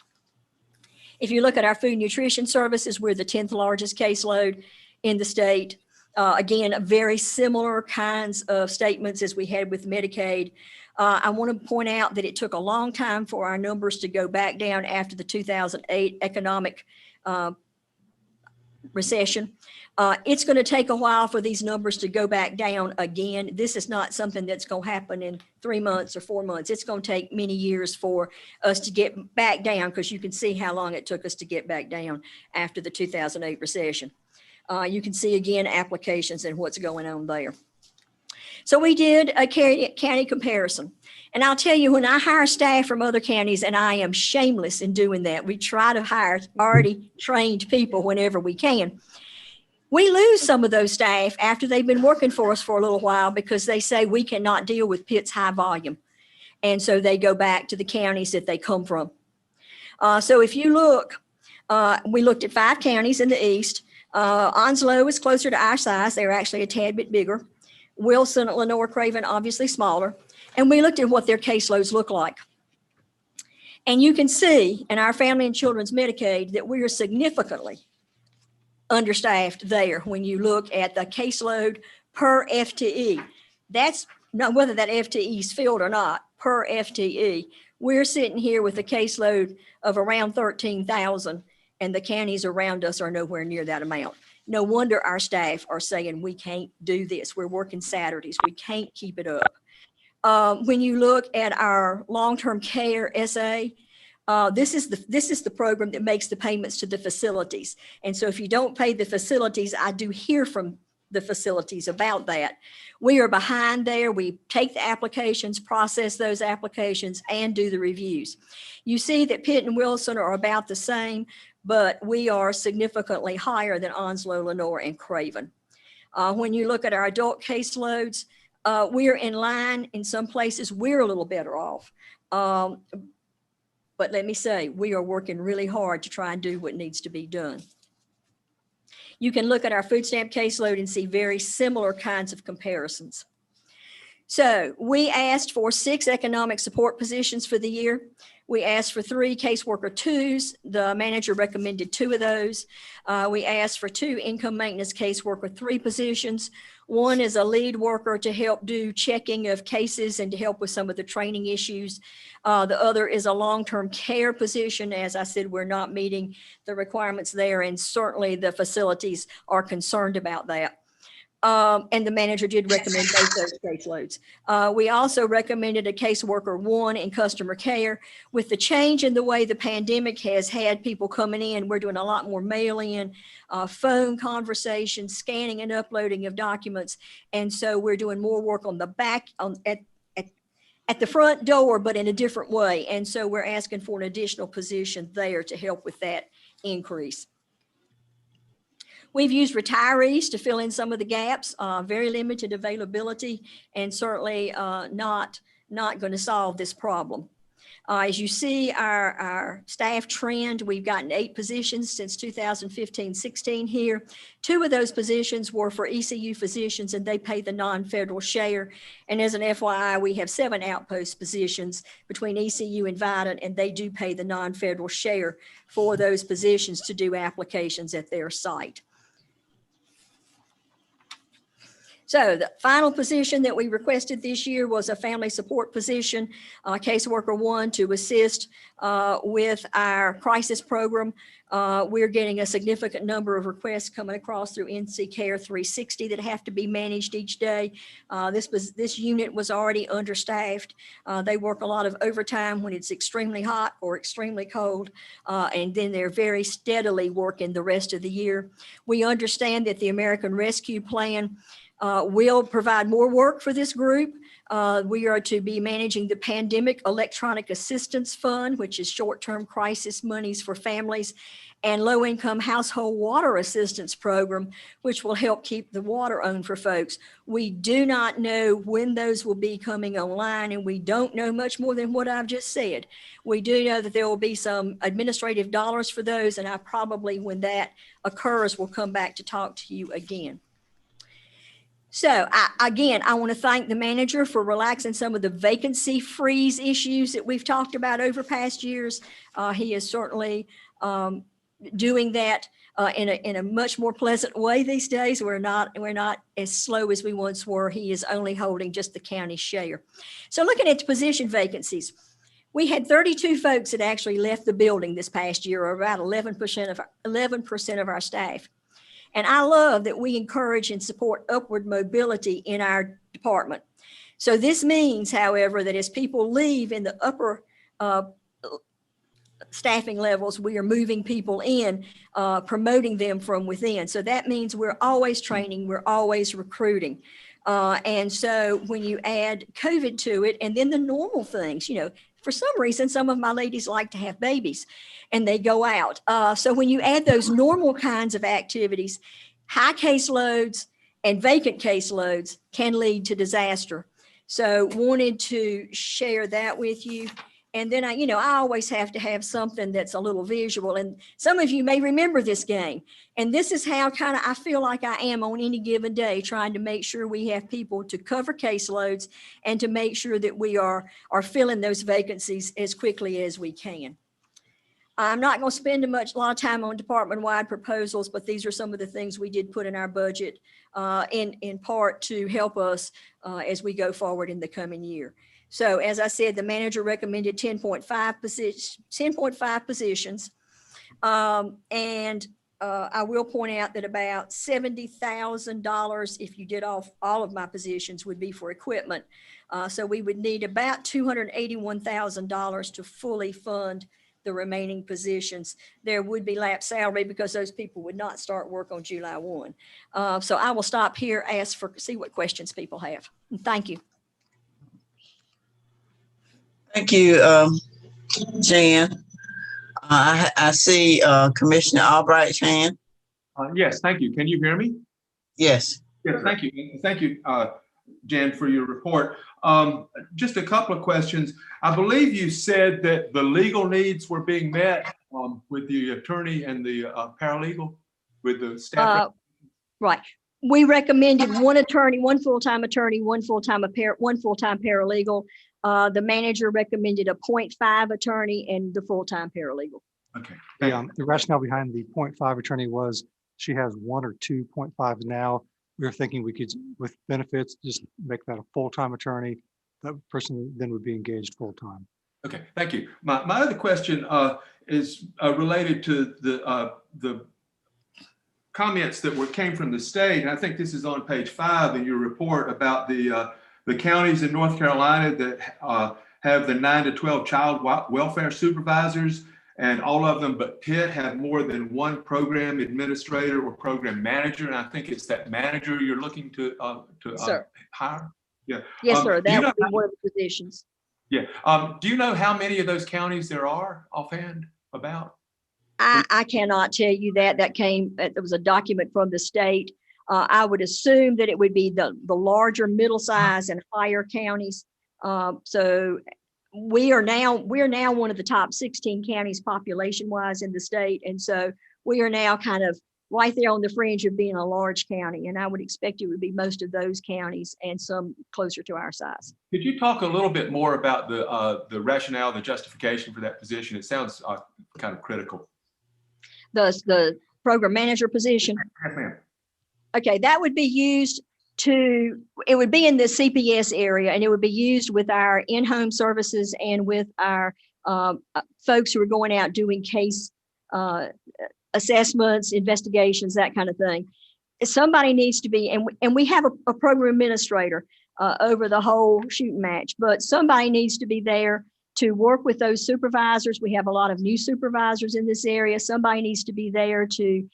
If you look at our food nutrition services, we're the 10th largest caseload in the state. Again, very similar kinds of statements as we had with Medicaid. I want to point out that it took a long time for our numbers to go back down after the 2008 economic recession. It's going to take a while for these numbers to go back down again. This is not something that's going to happen in 3 months or 4 months. It's going to take many years for us to get back down, because you can see how long it took us to get back down after the 2008 recession. You can see again applications and what's going on there. So we did a county comparison. And I'll tell you, when I hire staff from other counties, and I am shameless in doing that, we try to hire already trained people whenever we can. We lose some of those staff after they've been working for us for a little while, because they say we cannot deal with Pitt's high volume. And so they go back to the counties that they come from. So if you look, we looked at 5 counties in the east. Onslow is closer to our size. They're actually a tad bit bigger. Wilson, Lenore, Craven, obviously smaller. And we looked at what their caseloads look like. And you can see in our family and children's Medicaid that we are significantly understaffed there when you look at the caseload per FTE. That's not whether that FTE is filled or not, per FTE. We're sitting here with a caseload of around 13,000, and the counties around us are nowhere near that amount. No wonder our staff are saying, we can't do this. We're working Saturdays. We can't keep it up. When you look at our long-term care SA, this is the program that makes the payments to the facilities. And so if you don't pay the facilities, I do hear from the facilities about that. We are behind there. We take the applications, process those applications, and do the reviews. You see that Pitt and Wilson are about the same, but we are significantly higher than Onslow, Lenore, and Craven. When you look at our adult caseloads, we are in line. In some places, we're a little better off. But let me say, we are working really hard to try and do what needs to be done. You can look at our food stamp caseload and see very similar kinds of comparisons. So we asked for 6 economic support positions for the year. We asked for 3 caseworker 2s. The manager recommended 2 of those. We asked for 2 income maintenance caseworker 3 positions. One is a lead worker to help do checking of cases and to help with some of the training issues. The other is a long-term care position. As I said, we're not meeting the requirements there, and certainly the facilities are concerned about that. And the manager did recommend both those caseloads. We also recommended a caseworker 1 in customer care. With the change in the way the pandemic has had people coming in, we're doing a lot more mail-in, phone conversations, scanning and uploading of documents. And so we're doing more work on the back, at the front door, but in a different way. And so we're asking for an additional position there to help with that increase. We've used retirees to fill in some of the gaps, very limited availability, and certainly not going to solve this problem. As you see our staff trend, we've gotten 8 positions since 2015-16 here. 2 of those positions were for ECU physicians, and they pay the non-federal share. And as an FYI, we have 7 outpost positions between ECU and Vidant, and they do pay the non-federal share for those positions to do applications at their site. So the final position that we requested this year was a family support position, caseworker 1, to assist with our crisis program. We're getting a significant number of requests coming across through NC Care 360 that have to be managed each day. This unit was already understaffed. They work a lot of overtime when it's extremely hot or extremely cold, and then they're very steadily working the rest of the year. We understand that the American Rescue Plan will provide more work for this group. We are to be managing the Pandemic Electronic Assistance Fund, which is short-term crisis monies for families, and low-income household water assistance program, which will help keep the water on for folks. We do not know when those will be coming online, and we don't know much more than what I've just said. We do know that there will be some administrative dollars for those, and I probably, when that occurs, will come back to talk to you again. So I want to thank the manager for relaxing some of the vacancy freeze issues that we've talked about over past years. He is certainly doing that in a much more pleasant way these days. We're not as slow as we once were. He is only holding just the county share. So looking at the position vacancies, we had 32 folks that actually left the building this past year, or about 11% of our staff. And I love that we encourage and support upward mobility in our department. So this means, however, that as people leave in the upper staffing levels, we are moving people in, promoting them from within. So that means we're always training, we're always recruiting. And so when you add COVID to it, and then the normal things, for some reason, some of my ladies like to have babies and they go out. So when you add those normal kinds of activities, high caseloads and vacant caseloads can lead to disaster. So wanted to share that with you. And then I always have to have something that's a little visual. And some of you may remember this game. And this is how I feel like I am on any given day, trying to make sure we have people to cover caseloads and to make sure that we are filling those vacancies as quickly as we can. I'm not going to spend a lot of time on department-wide proposals, but these are some of the things we did put in our budget in part to help us as we go forward in the coming year. So as I said, the manager recommended 10.5 positions. And I will point out that about $70,000, if you did all of my positions, would be for equipment. So we would need about $281,000 to fully fund the remaining positions. There would be lapse salary because those people would not start work on July 1. So I will stop here, see what questions people have. And thank you. Thank you, Jan. I see Commissioner Albright's hand. Yes, thank you. Can you hear me? Yes. Yes, thank you. Thank you, Jan, for your report. Just a couple of questions. I believe you said that the legal needs were being met with the attorney and the paralegal, with the staff. Right. We recommended one attorney, one full-time attorney, one full-time paralegal. The manager recommended a 0.5 attorney and the full-time paralegal. Okay. The rationale behind the 0.5 attorney was she has 1 or 2 0.5s now. We were thinking we could, with benefits, just make that a full-time attorney. That person then would be engaged full-time. Okay, thank you. My other question is related to the comments that came from the state. And I think this is on page 5 in your report about the counties in North Carolina that have the 9 to 12 child welfare supervisors, and all of them but Pitt have more than one program administrator or program manager. And I think it's that manager you're looking to hire. Yeah. Yes, sir. That would be one of the positions. Yeah. Do you know how many of those counties there are offhand about? I cannot tell you that. There was a document from the state. I would assume that it would be the larger, middle size and higher counties. So we're now one of the top 16 counties population wise in the state. And so we are now kind of right there on the fringe of being a large county. And I would expect it would be most of those counties and some closer to our size. Could you talk a little bit more about the rationale, the justification for that position? It sounds kind of critical. The program manager position. Yes, ma'am. Okay, that would be used it would be in the CPS area, and it would be used with our in-home services and with our folks who are going out doing case assessments, investigations, that kind of thing. Somebody needs to be, and we have a program administrator over the whole shooting match, but somebody needs to be there to work with those supervisors. We have a lot of new supervisors in this area. Somebody needs to be there to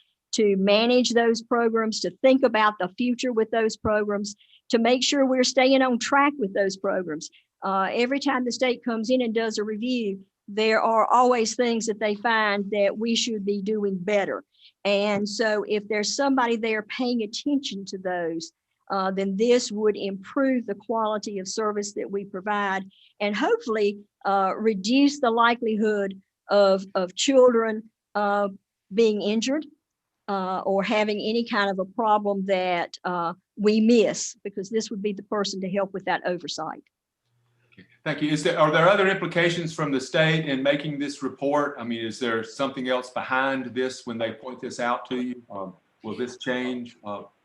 manage those programs, to think about the future with those programs, to make sure we're staying on track with those programs. Every time the state comes in and does a review, there are always things that they find that we should be doing better. And so if there's somebody there paying attention to those, then this would improve the quality of service that we provide and hopefully reduce the likelihood of children being injured or having any kind of a problem that we miss, because this would be the person to help with that oversight. Okay. Thank you. Are there other implications from the state in making this report? I mean, is there something else behind this when they point this out to you? Will this change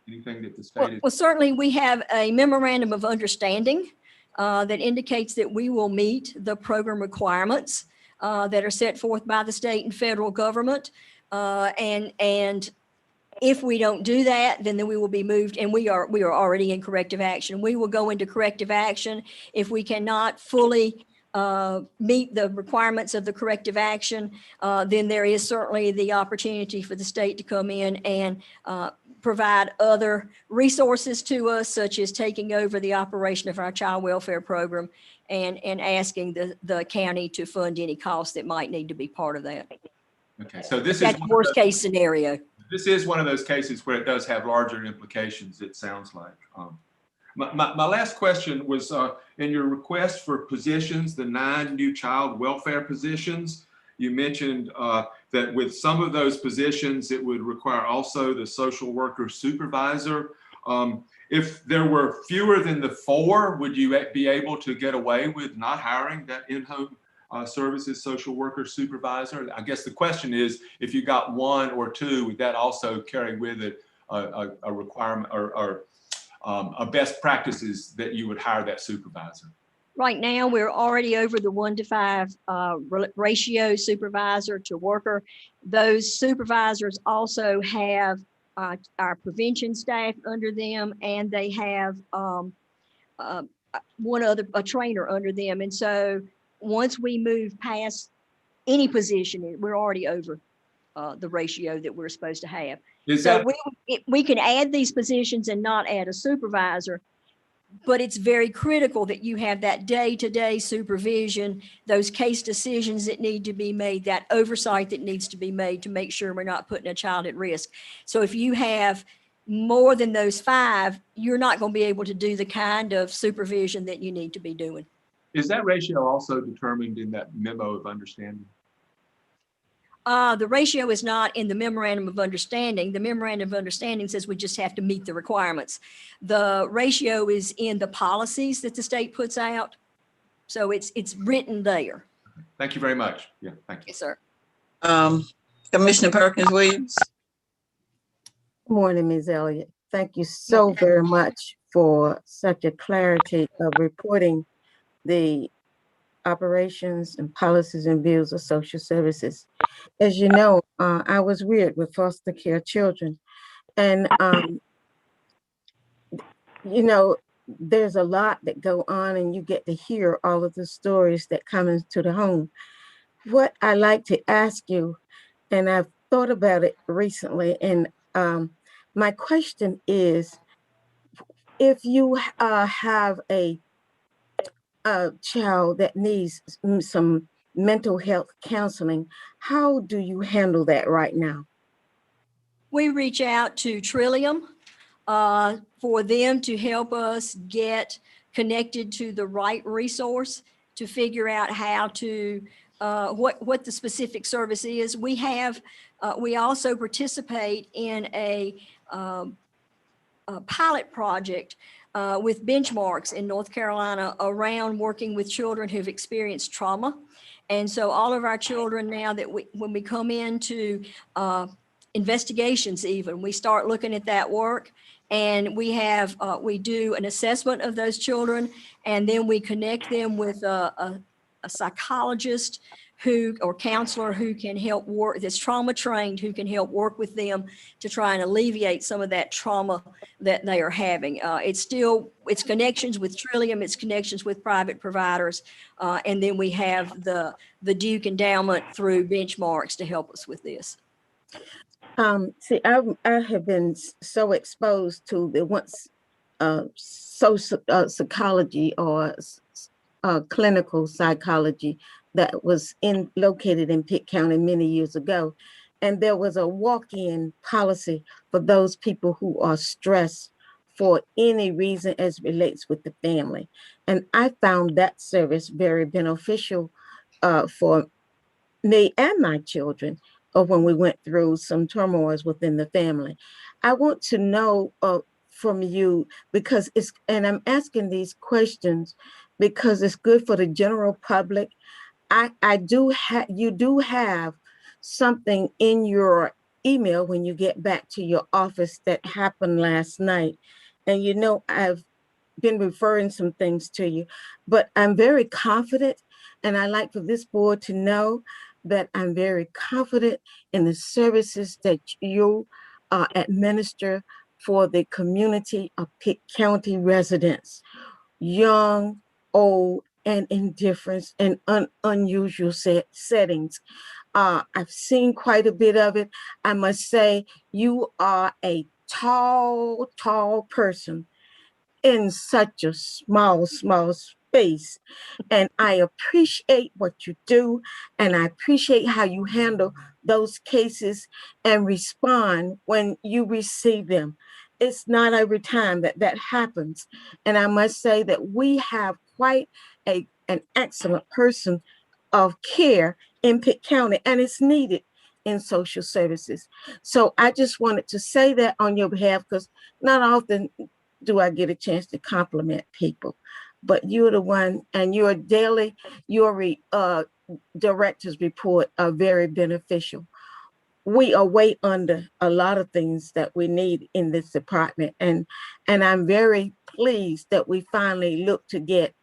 anything that the state Well, certainly we have a memorandum of understanding that indicates that we will meet the program requirements that are set forth by the state and federal government. And if we don't do that, then we will be moved, and we are already in corrective action. We will go into corrective action if we cannot fully meet the requirements of the corrective action. Then there is certainly the opportunity for the state to come in and provide other resources to us, such as taking over the operation of our child welfare program and asking the county to fund any costs that might need to be part of that. Okay, so this That's is worst case scenario. This is one of those cases where it does have larger implications, it sounds like. My last question was in your request for positions, the 9 new child welfare positions, you mentioned that with some of those positions, it would require also the social worker supervisor. If there were fewer than the 4, would you be able to get away with not hiring that in-home services social worker supervisor? I guess the question is, if you got 1 or 2, would that also carry with it a requirement or a best practices that you would hire that supervisor? Right now, we're already over the 1-to-5 ratio supervisor to worker. Those supervisors also have our prevention staff under them, and they have a trainer under them. And so once we move past any position, we're already over the ratio that we're supposed to have. So we can add these positions and not add a supervisor, but it's very critical that you have that day-to-day supervision, those case decisions that need to be made, that oversight that needs to be made to make sure we're not putting a child at risk. So if you have more than those 5, you're not going to be able to do the kind of supervision that you need to be doing. Is that ratio also determined in that memo of understanding? The ratio is not in the memorandum of understanding. The memorandum of understanding says we just have to meet the requirements. The ratio is in the policies that the state puts out. So it's written there. Thank you very much. Yeah, thank you. Yes, sir. Commissioner Perkins Williams. Good morning, Ms. Elliott. Thank you so very much for such a clarity of reporting the operations and policies and views of social services. As you know, I was reared with foster care children, and you know, there's a lot that go on, and you get to hear all of the stories that come into the home. What I like to ask you, and I've thought about it recently, and my question is, if you have a child that needs some mental health counseling, how do you handle that right now? We reach out to Trillium for them to help us get connected to the right resource to figure out how to, what the specific service is. We also participate in a pilot project with benchmarks in North Carolina around working with children who've experienced trauma. And so all of our children now that when we come into investigations even, we start looking at that work, and we do an assessment of those children, and then we connect them with a psychologist or counselor who can help work, that's trauma trained, who can help work with them to try and alleviate some of that trauma that they are having. It's connections with Trillium, it's connections with private providers, and then we have the Duke Endowment through benchmarks to help us with this. See, I have been so exposed to the once social psychology or clinical psychology that was located in Pitt County many years ago. And there was a walk-in policy for those people who are stressed for any reason as relates with the family. And I found that service very beneficial for me and my children when we went through some turmoils within the family. I want to know from you, because and I'm asking these questions because it's good for the general public. You do have something in your email when you get back to your office that happened last night. And you know, I've been referring some things to you, but I'm very confident, and I like for this board to know that I'm very confident in the services that you administer for the community of Pitt County residents, young, old, and in different and unusual settings. I've seen quite a bit of it. I must say, you are a tall, tall person in such a small space. And I appreciate what you do, and I appreciate how you handle those cases and respond when you receive them. It's not every time that happens. And I must say that we have quite an excellent person of care in Pitt County, and it's needed in social services. So I just wanted to say that on your behalf, because not often do I get a chance to compliment people, but you're the one, and your director's report are very beneficial. We are way under a lot of things that we need in this department, and I'm very pleased that we finally look to get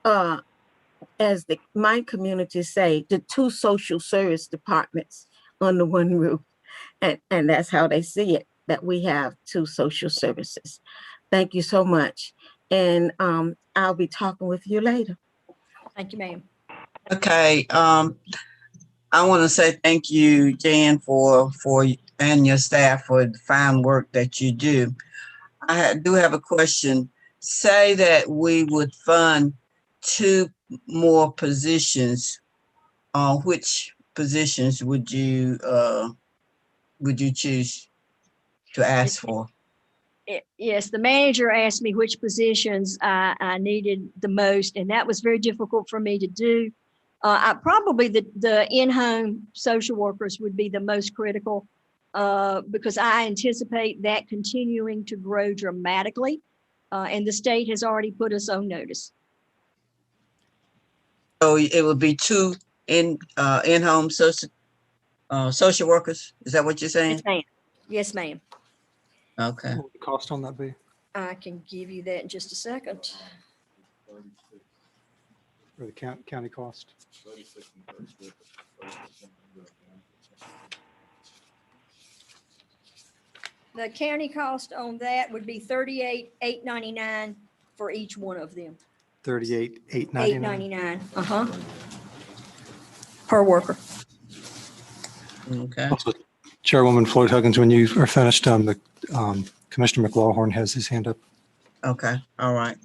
as my community say, the two social service departments under one roof. And that's how they see it, that we have two social services. Thank you so much. And I'll be talking with you later. Thank you, ma'am. Okay, I want to say thank you, Jan, for and your staff for the fine work that you do. I do have a question. Say that we would fund 2 more positions. Which positions would you choose to ask for? Yes, the manager asked me which positions I needed the most, and that was very difficult for me to do. Probably the in-home social workers would be the most critical because I anticipate that continuing to grow dramatically, and the state has already put us on notice. So it would be 2 in-home social workers. Is that what you're saying? Yes, ma'am. Yes, ma'am. Okay. What would the cost on that be? I can give you that in just a second. Or the county cost? The county cost on that would be $38,899 for each one of them. $38,899. $899, per worker. Okay. Also, Chairwoman Floyd Huggins, when you are finished, Commissioner McLaughlin has his hand up. Okay. All right.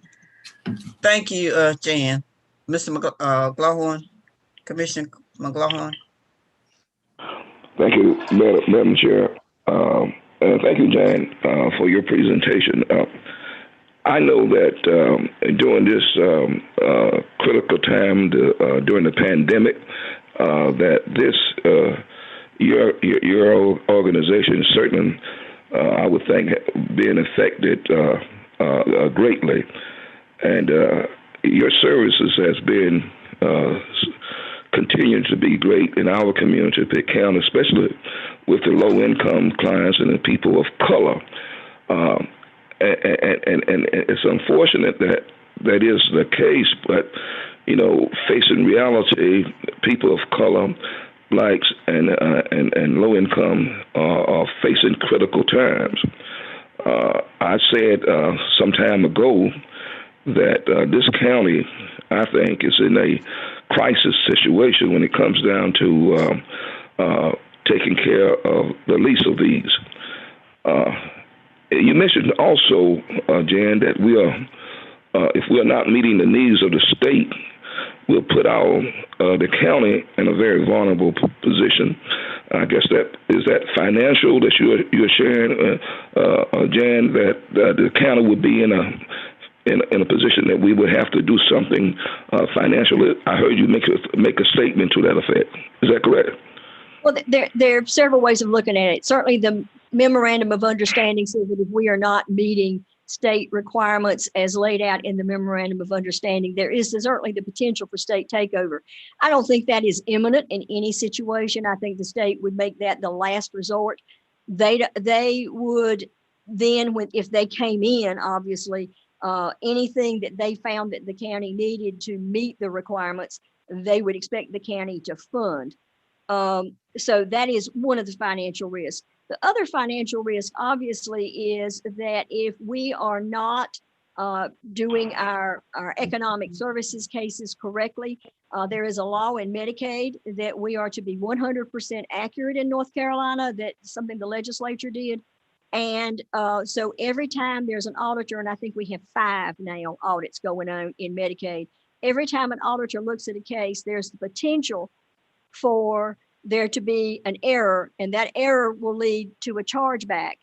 Thank you, Jan. Mr. McLaughlin, Commissioner McLaughlin. Thank you, Madam Chair. And thank you, Jan, for your presentation. I know that during this critical time during the pandemic, that this your organization certainly, I would think, being affected greatly, and your services has been continuing to be great in our community, Pitt County, especially with the low-income clients and the people of color. And it's unfortunate that that is the case, but, you know, facing reality, people of color, blacks, and low income are facing critical times. I said some time ago that this county, I think, is in a crisis situation when it comes down to taking care of the least of these. You mentioned also, Jan, that we are, if we are not meeting the needs of the state, we'll put the county in a very vulnerable position. I guess is that financial that you're sharing, Jan, that the county would be in a position that we would have to do something financially. I heard you make a statement to that effect. Is that correct? Well, there are several ways of looking at it. Certainly the memorandum of understanding says that if we are not meeting state requirements as laid out in the memorandum of understanding, there is certainly the potential for state takeover. I don't think that is imminent in any situation. I think the state would make that the last resort. They would then, if they came in, obviously, anything that they found that the county needed to meet the requirements, they would expect the county to fund. So that is one of the financial risks. The other financial risk, obviously, is that if we are not doing our economic services cases correctly, there is a law in Medicaid that we are to be 100% accurate in North Carolina. That's something the legislature did. And so every time there's an auditor, and I think we have 5 now audits going on in Medicaid, every time an auditor looks at a case, there's the potential for there to be an error, and that error will lead to a chargeback.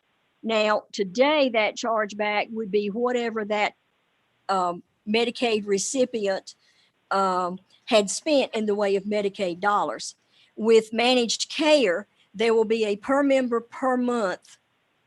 Now, today, that chargeback would be whatever that Medicaid recipient had spent in the way of Medicaid dollars. With managed care, there will be a per member per month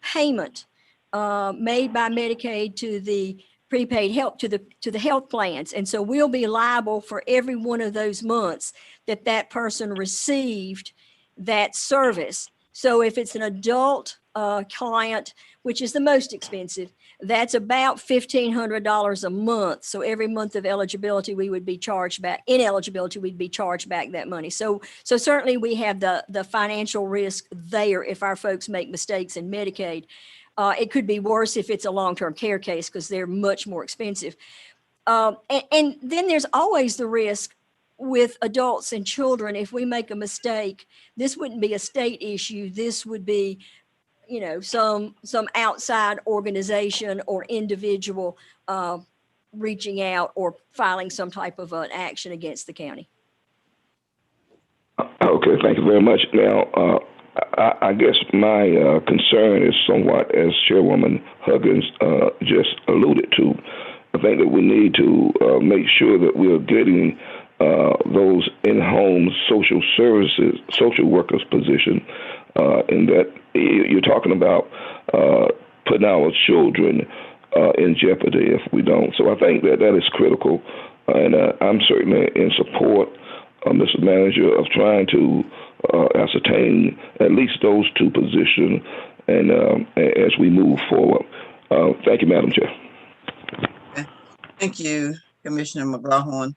payment made by Medicaid to the prepaid help to the health plans. And so we'll be liable for every one of those months that person received that service. So if it's an adult client, which is the most expensive, that's about $1,500 a month. So every month of eligibility, we would be charged back. Ineligibility, we'd be charged back that money. So certainly we have the financial risk there if our folks make mistakes in Medicaid. It could be worse if it's a long-term care case because they're much more expensive. And then there's always the risk with adults and children. If we make a mistake, this wouldn't be a state issue. This would be, you know, some outside organization or individual reaching out or filing some type of an action against the county. Okay, thank you very much. Now, I guess my concern is somewhat, as Chairwoman Huggins just alluded to. I think that we need to make sure that we're getting those in-home social services, social workers position, in that you're talking about putting our children in jeopardy if we don't. So I think that is critical, and I'm certainly in support, Mr. Manager, of trying to ascertain at least those two positions, and as we move forward. Thank you, Madam Chair. Thank you, Commissioner McLaughlin.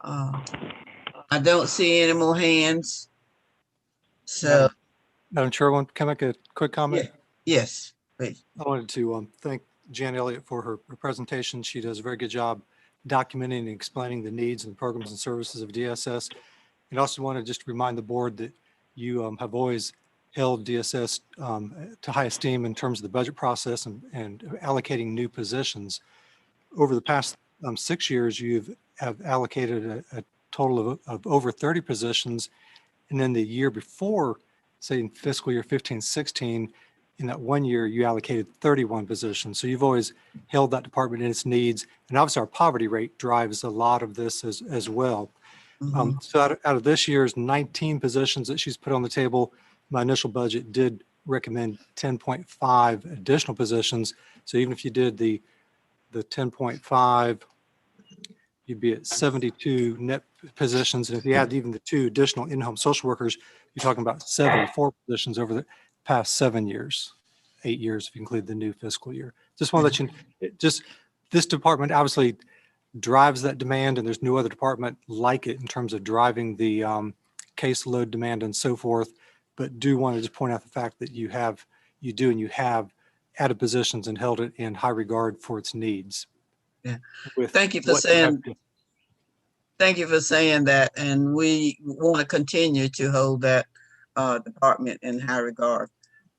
I don't see any more hands. So, Madam Chairwoman, can I make a quick comment? yes, please. I wanted to thank Jan Elliott for her presentation. She does a very good job documenting and explaining the needs and programs and services of DSS. And also want to just remind the board that you have always held DSS to high esteem in terms of the budget process and allocating new positions. Over the past 6 years, have allocated a total of over 30 positions. And then the year before, say in fiscal year 15-16, in that 1 year, you allocated 31 positions. So you've always held that department in its needs. And obviously our poverty rate drives a lot of this as well. Mm-hmm. So out of this year's 19 positions that she's put on the table, my initial budget did recommend 10.5 additional positions. So even if you did the 10.5, you'd be at 72 net positions. And if you add even the 2 additional in-home social workers, you're talking about 74 positions over the past 7 years, 8 years, if you include the new fiscal year. Just want to let you, this department obviously drives that demand, and there's no other department like it in terms of driving the caseload demand and so forth. But do want to just point out the fact that you have added positions and held it in high regard for its needs. Yeah. Thank you for saying that, and we want to continue to hold that department in high regard.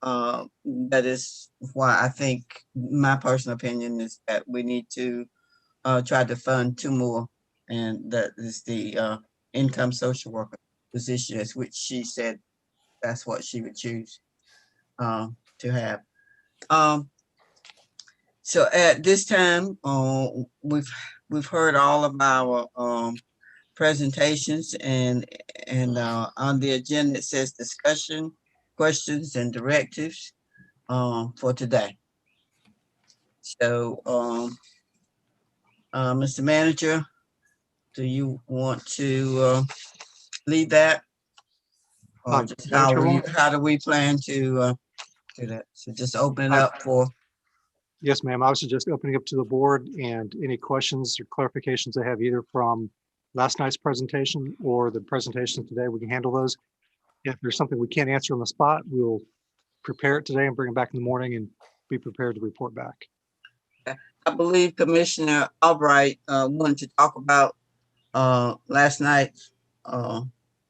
That is why I think my personal opinion is that we need to try to fund 2 more, and that is the income social worker position, which she said that's what she would choose to have. So at this time, we've heard all of our presentations, and on the agenda it says discussion, questions, and directives for today. So, Mr. Manager, do you want to lead that? Or just how do we plan to do that? So just open it up for. Yes, ma'am. I was just opening up to the board and any questions or clarifications they have either from last night's presentation or the presentation today, we can handle those. If there's something we can't answer on the spot, we'll prepare it today and bring it back in the morning and be prepared to report back. I believe Commissioner Albright wanted to talk about last night's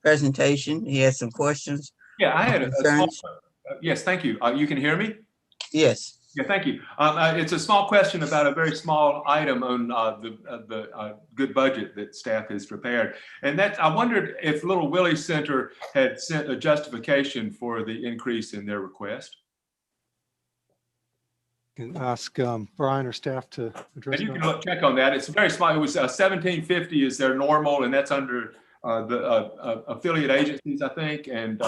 presentation. He had some questions. Yeah, I had a small, yes, thank you. You can hear me? Yes. Yeah, thank you. It's a small question about a very small item on the good budget that staff has prepared. And that I wondered if Little Willie Center had sent a justification for the increase in their request. You can ask Brian or staff to address and you that. can check on that. It's very small. It was $1750 is their normal, and that's under the affiliate agencies, I think. And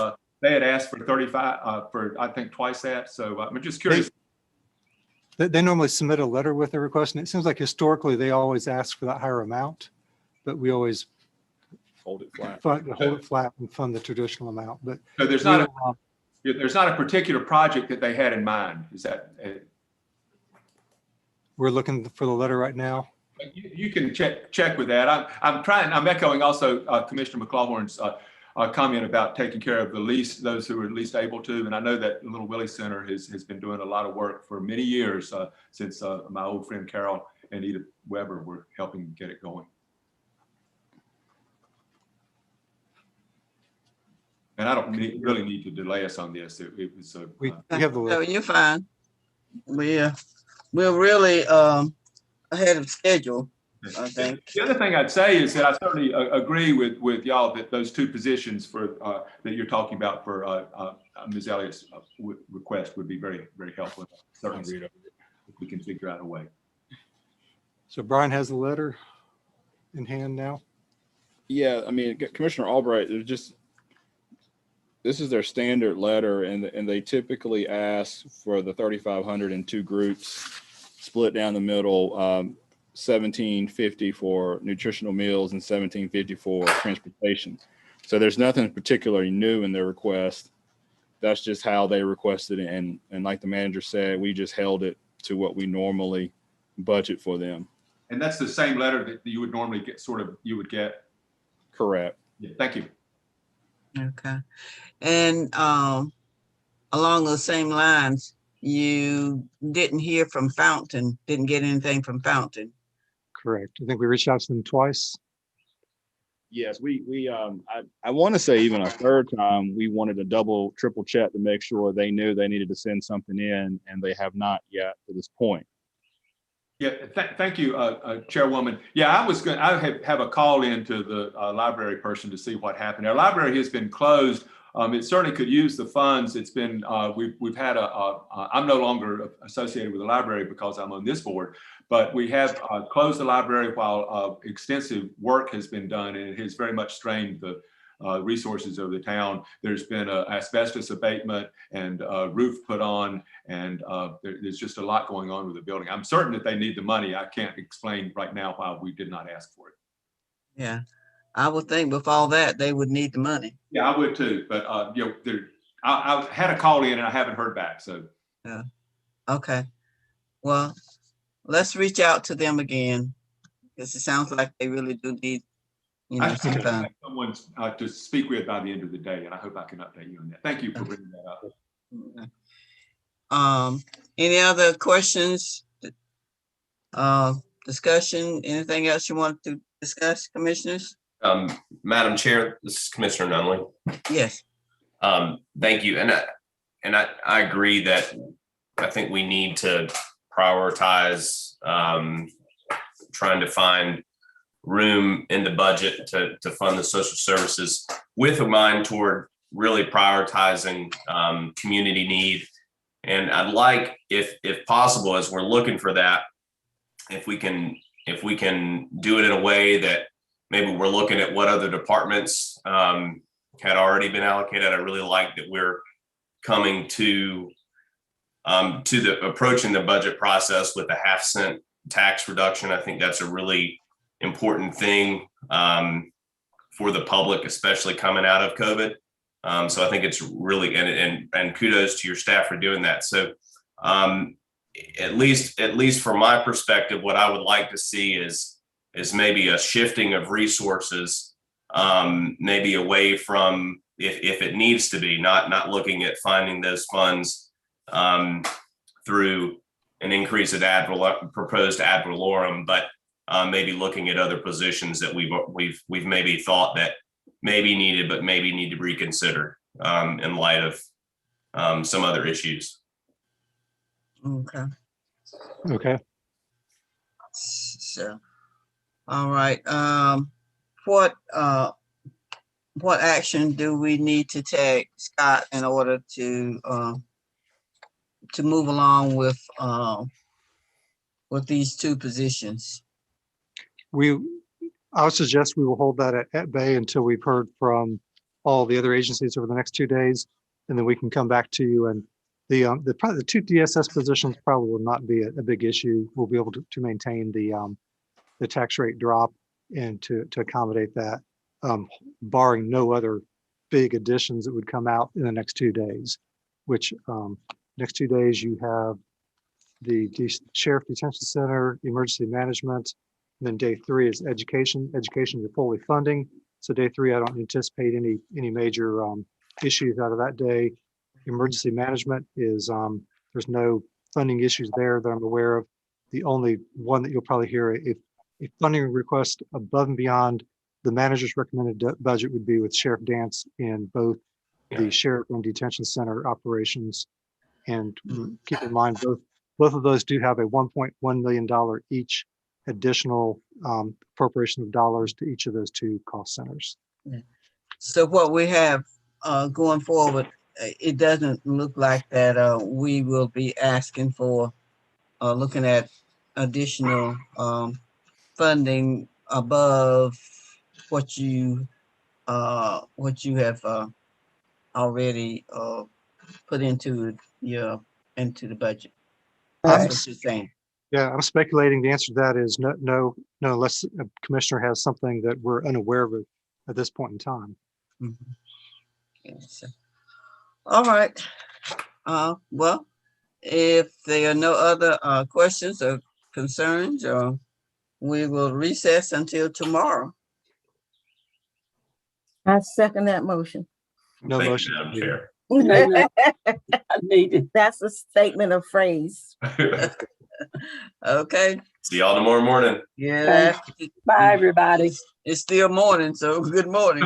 they had asked for 35 for I think twice that. So I'm just curious. They normally submit a letter with their request, and it seems like historically they always ask for that higher amount, but we always hold it flat, hold it flat and fund the traditional amount. But so there's not There's not a particular project that they had in mind. Is that? We're looking for the letter right now. You can check with that. I'm echoing also Commissioner McClawhorn's comment about taking care of those who are least able to. And I know that the Little Willie Center has been doing a lot of work for many years since my old friend Carol and Edith Weber were helping get it going. And I don't really need to delay us on this. It was we have the No, you're fine. We're really ahead of schedule, I think. The other thing I'd say is that I certainly agree with y'all that those two positions for that you're talking about for Ms. Elliott's request would be very, very helpful. Certainly read over it if we can figure out a way. So Brian has the letter in hand now. Yeah, I mean, Commissioner Albright, this is their standard letter, and they typically ask for the 3,500 in two groups, split down the middle, $1,750 for nutritional meals and $1,750 for transportation. So there's nothing particularly new in their request. That's just how they requested it, and like the manager said, we just held it to what we normally budget for them. And that's the same letter that you would normally get, you would get? Correct. Yeah, thank you. Okay. And along those same lines, you didn't hear from Fountain, didn't get anything from Fountain. Correct. I think we reached out to them twice. Yes, I want to say even a third time, we wanted to double, triple check to make sure they knew they needed to send something in, and they have not yet to this point. Yeah, thank you, Chairwoman. Yeah, I have a call into the library person to see what happened. Our library has been closed. It certainly could use the funds. It's been, we've had I'm no longer associated with the library because I'm on this board, but we have closed the library while extensive work has been done, and it has very much strained the resources of the town. There's been asbestos abatement and roof put on, and there's just a lot going on with the building. I'm certain that they need the money. I can't explain right now why we did not ask for it. Yeah, I would think with all that, they would need the money. Yeah, I would too, but I had a call in and I haven't heard back, so. Yeah, okay. Well, let's reach out to them again, because it sounds like they really do need, I some should time. have someone to speak with by the end of the day, and I hope I can update you on that. Thank you for bringing that up. Any other questions, discussion, anything else you want to discuss, commissioners? Madam Chair, this is Commissioner Nunley. Yes. Thank you. And I agree that I think we need to prioritize trying to find room in the budget to fund the social services with a mind toward really prioritizing community need. And I'd like, if possible, as we're looking for that, if we can do it in a way that maybe we're looking at what other departments had already been allocated. I really like that we're coming to the approaching the budget process with a 1/2 cent tax reduction. I think that's a really important thing for the public, especially coming out of COVID. So I think it's really, and kudos to your staff for doing that. So at least from my perspective, what I would like to see is maybe a shifting of resources, maybe away from, if it needs to be, not looking at finding those funds through an increase at proposed ad valorem, but maybe looking at other positions that we've maybe thought that maybe needed, but maybe need to reconsider in light of some other issues. Okay. Okay. So, all right. What action do we need to take, Scott, in order to move along with these two positions? I would suggest we will hold that at bay until we've heard from all the other agencies over the next 2 days, and then we can come back to you. And the two DSS positions probably will not be a big issue. We'll be able to maintain the tax rate drop and to accommodate that, barring no other big additions that would come out in the next 2 days. which next 2 days you have the Sheriff Detention Center, emergency management. And then day 3 is education. Education you're fully funding. So day 3, I don't anticipate any major issues out of that day. Emergency management is there's no funding issues there that I'm aware of. The only one that you'll probably hear a funding request above and beyond the manager's recommended budget would be with Sheriff Dance in both the sheriff and detention center operations. And keep in mind, both of those do have a $1.1 million each additional appropriation of dollars to each of those 2 cost centers. So what we have going forward, it doesn't look like that we will be asking for looking at additional funding above what you have already put into the budget. That's what you're saying. Yeah, I'm speculating the answer to that is no, unless a commissioner has something that we're unaware of at this point in time. Yes. All right. Well, if there are no other questions or concerns, we will recess until tomorrow. I second that motion. No Thank motion. you, Madam Chair. That's a statement of phrase. Okay. See y'all tomorrow morning. Yeah. Bye, everybody. It's still morning, so good morning.